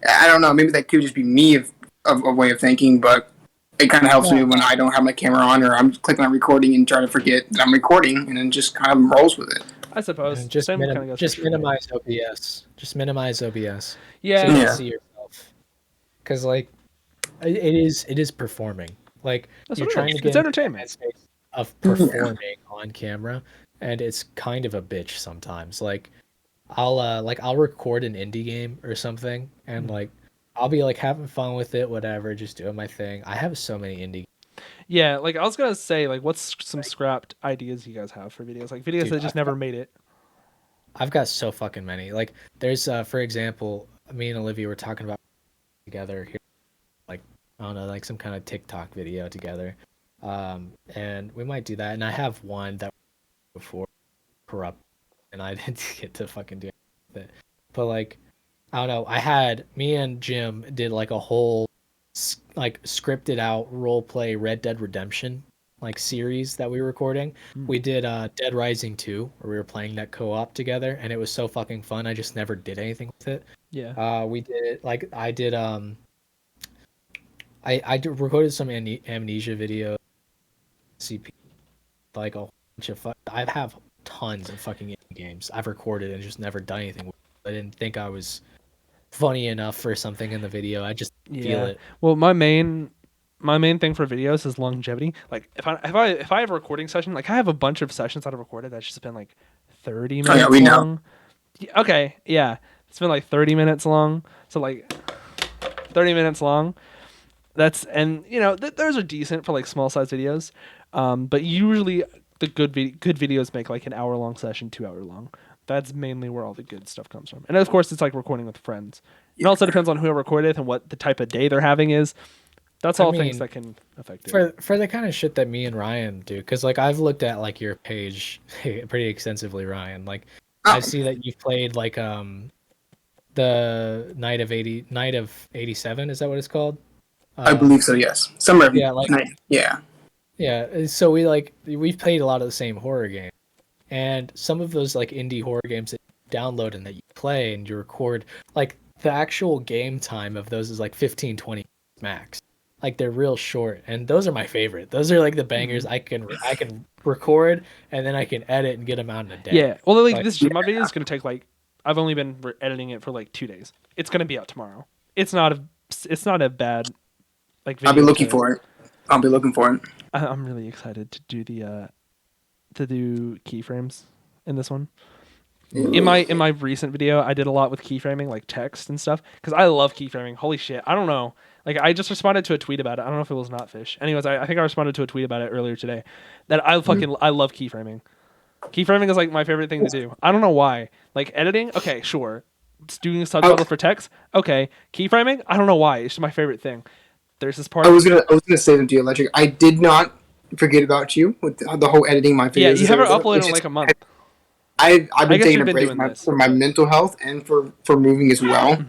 I don't know. Maybe that could just be me of a way of thinking, but it kind of helps me when I don't have my camera on or I'm clicking on recording and trying to forget that I'm recording, and then just kind of rolls with it. I suppose. And just Same kind of goes just for streaming. minimize OBS. Just minimize OBS. Yeah. So you Yeah. can see yourself. Because like it is performing. Like That's you're what it trying is. to get It's into entertainment. that headspace of performing on camera, and it's kind of a bitch sometimes. Like I'll record an indie game or something, and like I'll be like having fun with it, whatever, just doing my thing. I have so many indie. Yeah, like I was gonna say, like, what's some scrapped ideas you guys have for videos? Like videos Dude, that just never made it. I've got so fucking many. Like there's for example, me and Olivia were talking about together here, like I don't know, like some kind of TikTok video together. And we might do that. And I have one that before corrupt, and I didn't get to fucking do anything with it. But like, I don't know. Me and Jim did like a whole like scripted out role play Red Dead Redemption like series that we were recording. We did Dead Rising 2, where we were playing that co-op together, and it was so fucking fun. I just never did anything with it. Yeah. We did like I did recorded some amnesia video CP, like a bunch of I have tons of fucking indie games I've recorded and just never done anything with. I didn't think I was funny enough for something in the video. I just feel it. Well, my main thing for videos is longevity. Like if I have a recording session, like I have a bunch of sessions that I've recorded that's just been like 30 minutes we know. long. Okay, yeah. It's been like 30 minutes long. So like 30 minutes long. Those are decent for like small size videos. But usually the good videos make like an hour long session, 2 hour long. That's mainly where all the good stuff comes from. And of course, it's like recording with friends. It also depends on who I recorded and what the type of day they're having is. That's all things that can affect it. For the kind of shit that me and Ryan do, because like I've looked at like your page pretty extensively, Ryan. Like I see that you've played like the Night of 87. Is that what it's called? I believe so. Yes. Summer. Yeah, like night. Yeah. Yeah. So we've played a lot of the same horror games. And some of those like indie horror games that you download and that you play and you record, like the actual game time of those is like 15, 20 max. Like they're real short, and those are my favorite. Those are like the bangers I can record, and then I can edit and get them out in a day. Yeah. Well, like my video is gonna take like I've only been editing it for like 2 days. It's gonna be out tomorrow. It's not a bad like video. I'll be looking for it. I'm really excited to do to do keyframes in this one. In my recent video, I did a lot with keyframing, like text and stuff, because I love keyframing. Holy shit! I don't know. Like I just responded to a tweet about it. I don't know if it was not fish. Anyways, I think I responded to a tweet about it earlier today. That I love keyframing. Keyframing is like my favorite thing to do. I don't know why. Like editing, okay, sure. It's doing subtitles for text, okay. Keyframing, I don't know why. It's just my favorite thing. There's this part. I was gonna say them to you, Electric. I did not forget about you with the whole editing my videos. Yeah, you haven't uploaded in like a month. I've been taking a break for my mental health and for moving as well.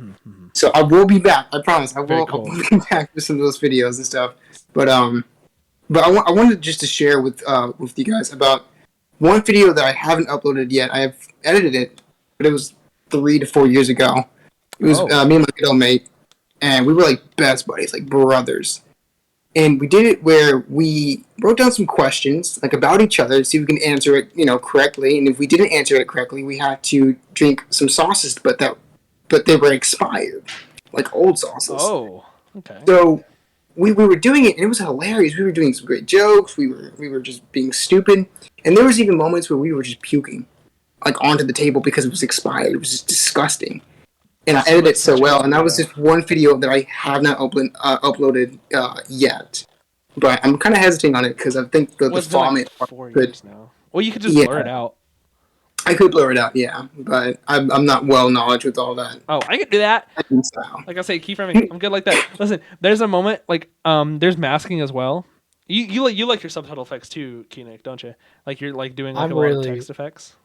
So I will be back. I promise. I will be back with some of those videos and stuff. But I wanted just to share with you guys about one video that I haven't uploaded yet. I have edited it, but it was 3 to 4 years ago. It was me and my good old mate, and we were like best buddies, like brothers. And we did it where we wrote down some questions like about each other to see if we can answer it, correctly. And if we didn't answer it correctly, we had to drink some sauces, but they were expired, like old sauces. Oh. Okay. So we were doing it, and it was hilarious. We were doing some great jokes. We were just being stupid, and there was even moments where we were just puking, like onto the table because it was expired. It was just disgusting. And I edited it so well, and that was just one video that I have not uploaded yet. But I'm kind of hesitating on it because I think the vomit like 4 years now. Well, you could just blur it out. I could blur it out, yeah, but I'm not well knowledge with all that. Oh, I could do that. Like I say, keyframing. I'm good like that. Listen, there's a moment like there's masking as well. You like your subtitle effects too, Keenik, don't you? Like you're like doing like a lot of text effects.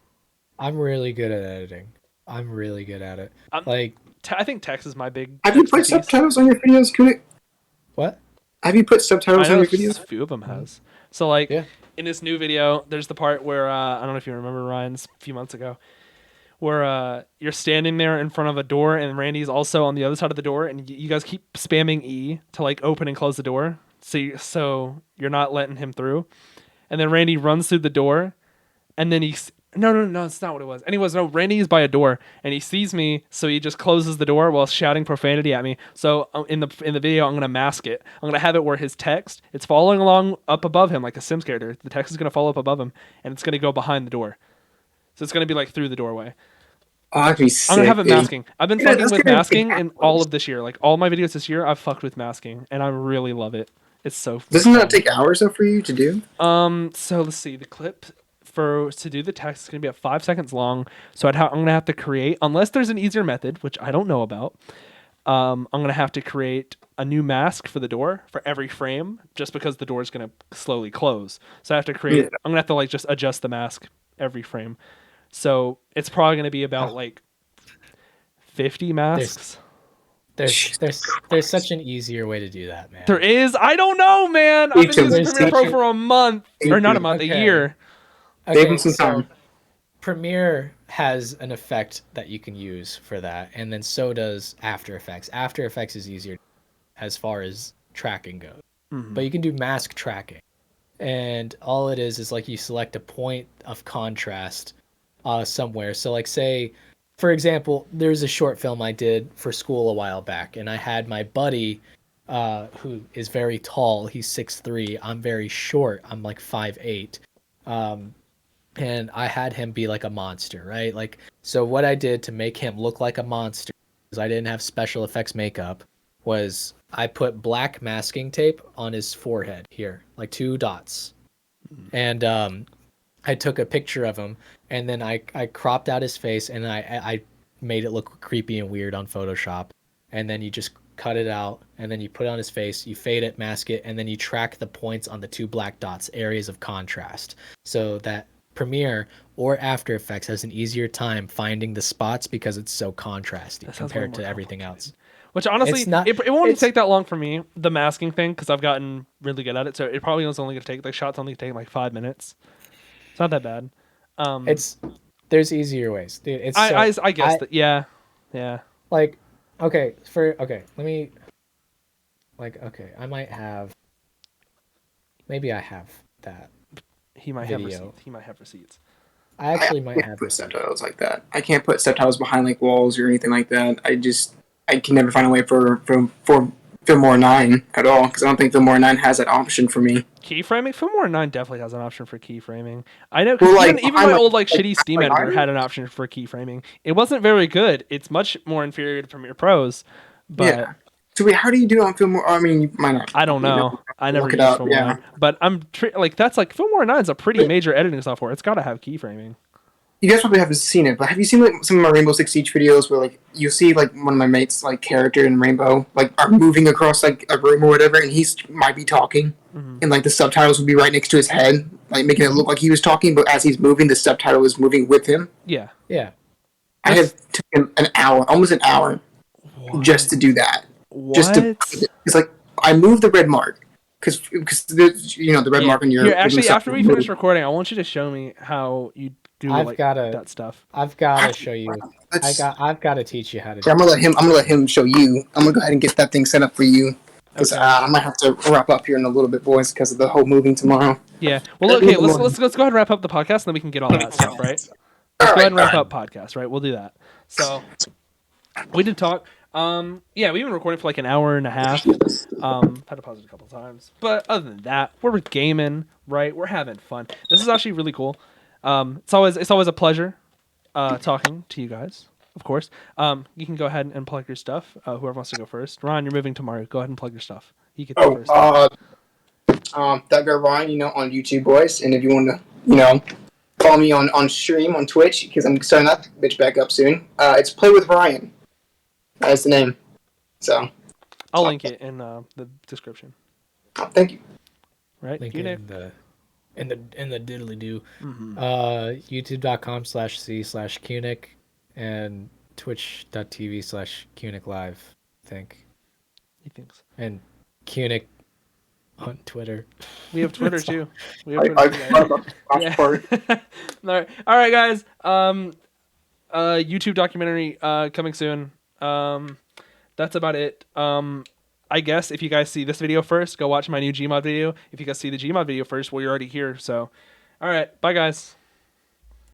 I'm really good at editing. I'm really good at it. Like I think text is my big. Have you put subtitles on your videos, Keenik? What? Have you put subtitles on your videos? A few of them has. So like in this new video, there's the part where I don't know if you remember Ryan's a few months ago, where you're standing there in front of a door and Randy's also on the other side of the door, and you guys keep spamming E to like open and close the door, so you're not letting him through, and then Randy runs through the door, and then he's. No, it's not what it was. Anyways, no, Randy's by a door and he sees me, so he just closes the door while shouting profanity at me. So in the video, I'm gonna mask it. I'm gonna have it where his text it's following along up above him like a Sims character. The text is gonna follow up above him, and it's gonna go behind the door. So it's gonna be like through the doorway. Oh, that'd be sick, I'm gonna have it masking. I've been fucking with masking in all of this year. Like all my videos this year, I've fucked with masking, and I really love it. It's so. Doesn't that take hours though for you to do? So let's see the clip. To do the text, it's going to be at 5 seconds long. So I'm going to have to create, unless there's an easier method, which I don't know about, I'm going to have to create a new mask for the door for every frame, just because the door is going to slowly close. So I have to create, I'm going to have to like just adjust the mask every frame. So it's probably going to be about like 50 masks. There's such an easier way to do that, man. There is? I don't know, man. I've been using Premiere Pro for a month. Or not a month, a year. Okay, so Premiere has an effect that you can use for that, and then so does After Effects. After Effects is easier as far as tracking goes, but you can do mask tracking, and all it is like you select a point of contrast somewhere. So like say, for example, there's a short film I did for school a while back, and I had my buddy who is very tall. He's 6'3". I'm very short. I'm like 5'8". And I had him be like a monster, right? Like, so what I did to make him look like a monster, because I didn't have special effects makeup, was I put black masking tape on his forehead here, like 2 dots. And I took a picture of him, and then I cropped out his face, and I made it look creepy and weird on Photoshop. And then you just cut it out, and then you put it on his face, you fade it, mask it, and then you track the points on the 2 black dots, areas of contrast, so that Premiere or After Effects has an easier time finding the spots because it's so contrasty compared to everything else. Which honestly, it won't take that long for me, the masking thing, because I've gotten really good at it. So it probably was only going to take, like, shots only take like 5 minutes. It's not that bad. There's easier ways. Dude, I guess that, yeah. Like, let me, like, okay, I might have, maybe I have that. He might have receipts. He might have receipts. I actually might have put subtitles like that. I can't put subtitles behind like walls or anything like that. I can never find a way for Filmora 9 at all, because I don't think Filmora 9 has that option for me. Keyframing? Filmora 9 definitely has an option for keyframing. I know, because even my old shitty Steam editor had an option for keyframing. It wasn't very good. It's much more inferior to Premiere Pro's, but... Yeah. So wait, how do you do it on Filmora? I mean, you might not. I don't know. I never used Filmora. But that's like Filmora 9 is a pretty major editing software. It's got to have keyframing. You guys probably haven't seen it, but have you seen like some of my Rainbow Six Siege videos where like you see like one of my mates like character in Rainbow like are moving across like a room or whatever, and he might be talking, and like the subtitles would be right next to his head, like making it look like he was talking, but as he's moving, the subtitle is moving with him. Yeah. I have taken almost an hour, just to do that. Just to, it's like I moved the red mark because the red mark on your. Here, actually, after we finish recording, I want you to show me how you do that stuff. I've got to show you. I've got to teach you how to. I'm gonna let him show you. I'm gonna go ahead and get that thing set up for you. Because I might have to wrap up here in a little bit, boys, because of the whole moving tomorrow. Yeah. Well, okay. Let's go ahead and wrap up the podcast, and then we can get all that stuff, right? Let's go ahead and wrap up podcast, right? We'll do that. So we did talk. Yeah, we've been recording for like an hour and a half. Had to pause it a couple times, but other than that, we're gaming, right? We're having fun. This is actually really cool. It's always a pleasure talking to you guys. Of course. You can go ahead and plug your stuff. Whoever wants to go first. Ron, you're moving tomorrow. Go ahead and plug your stuff. You get the first. Doug Ryan, on YouTube, boys, and if you want to, follow me on stream on Twitch because I'm starting that bitch back up soon. It's Play with Ryan. That's the name. So I'll link it in the description. Thank you. Right. Link in the diddly do. Mm-hmm. YouTube.com/c/Kunick and Twitch.tv/Kunick Live. I think. He thinks. And Kunick on Twitter. We have Twitter too. We have Twitter. All right, guys. YouTube documentary coming soon. That's about it. I guess if you guys see this video first, go watch my new Gmod video. If you guys see the Gmod video first, well, you're already here. So, all right, bye, guys.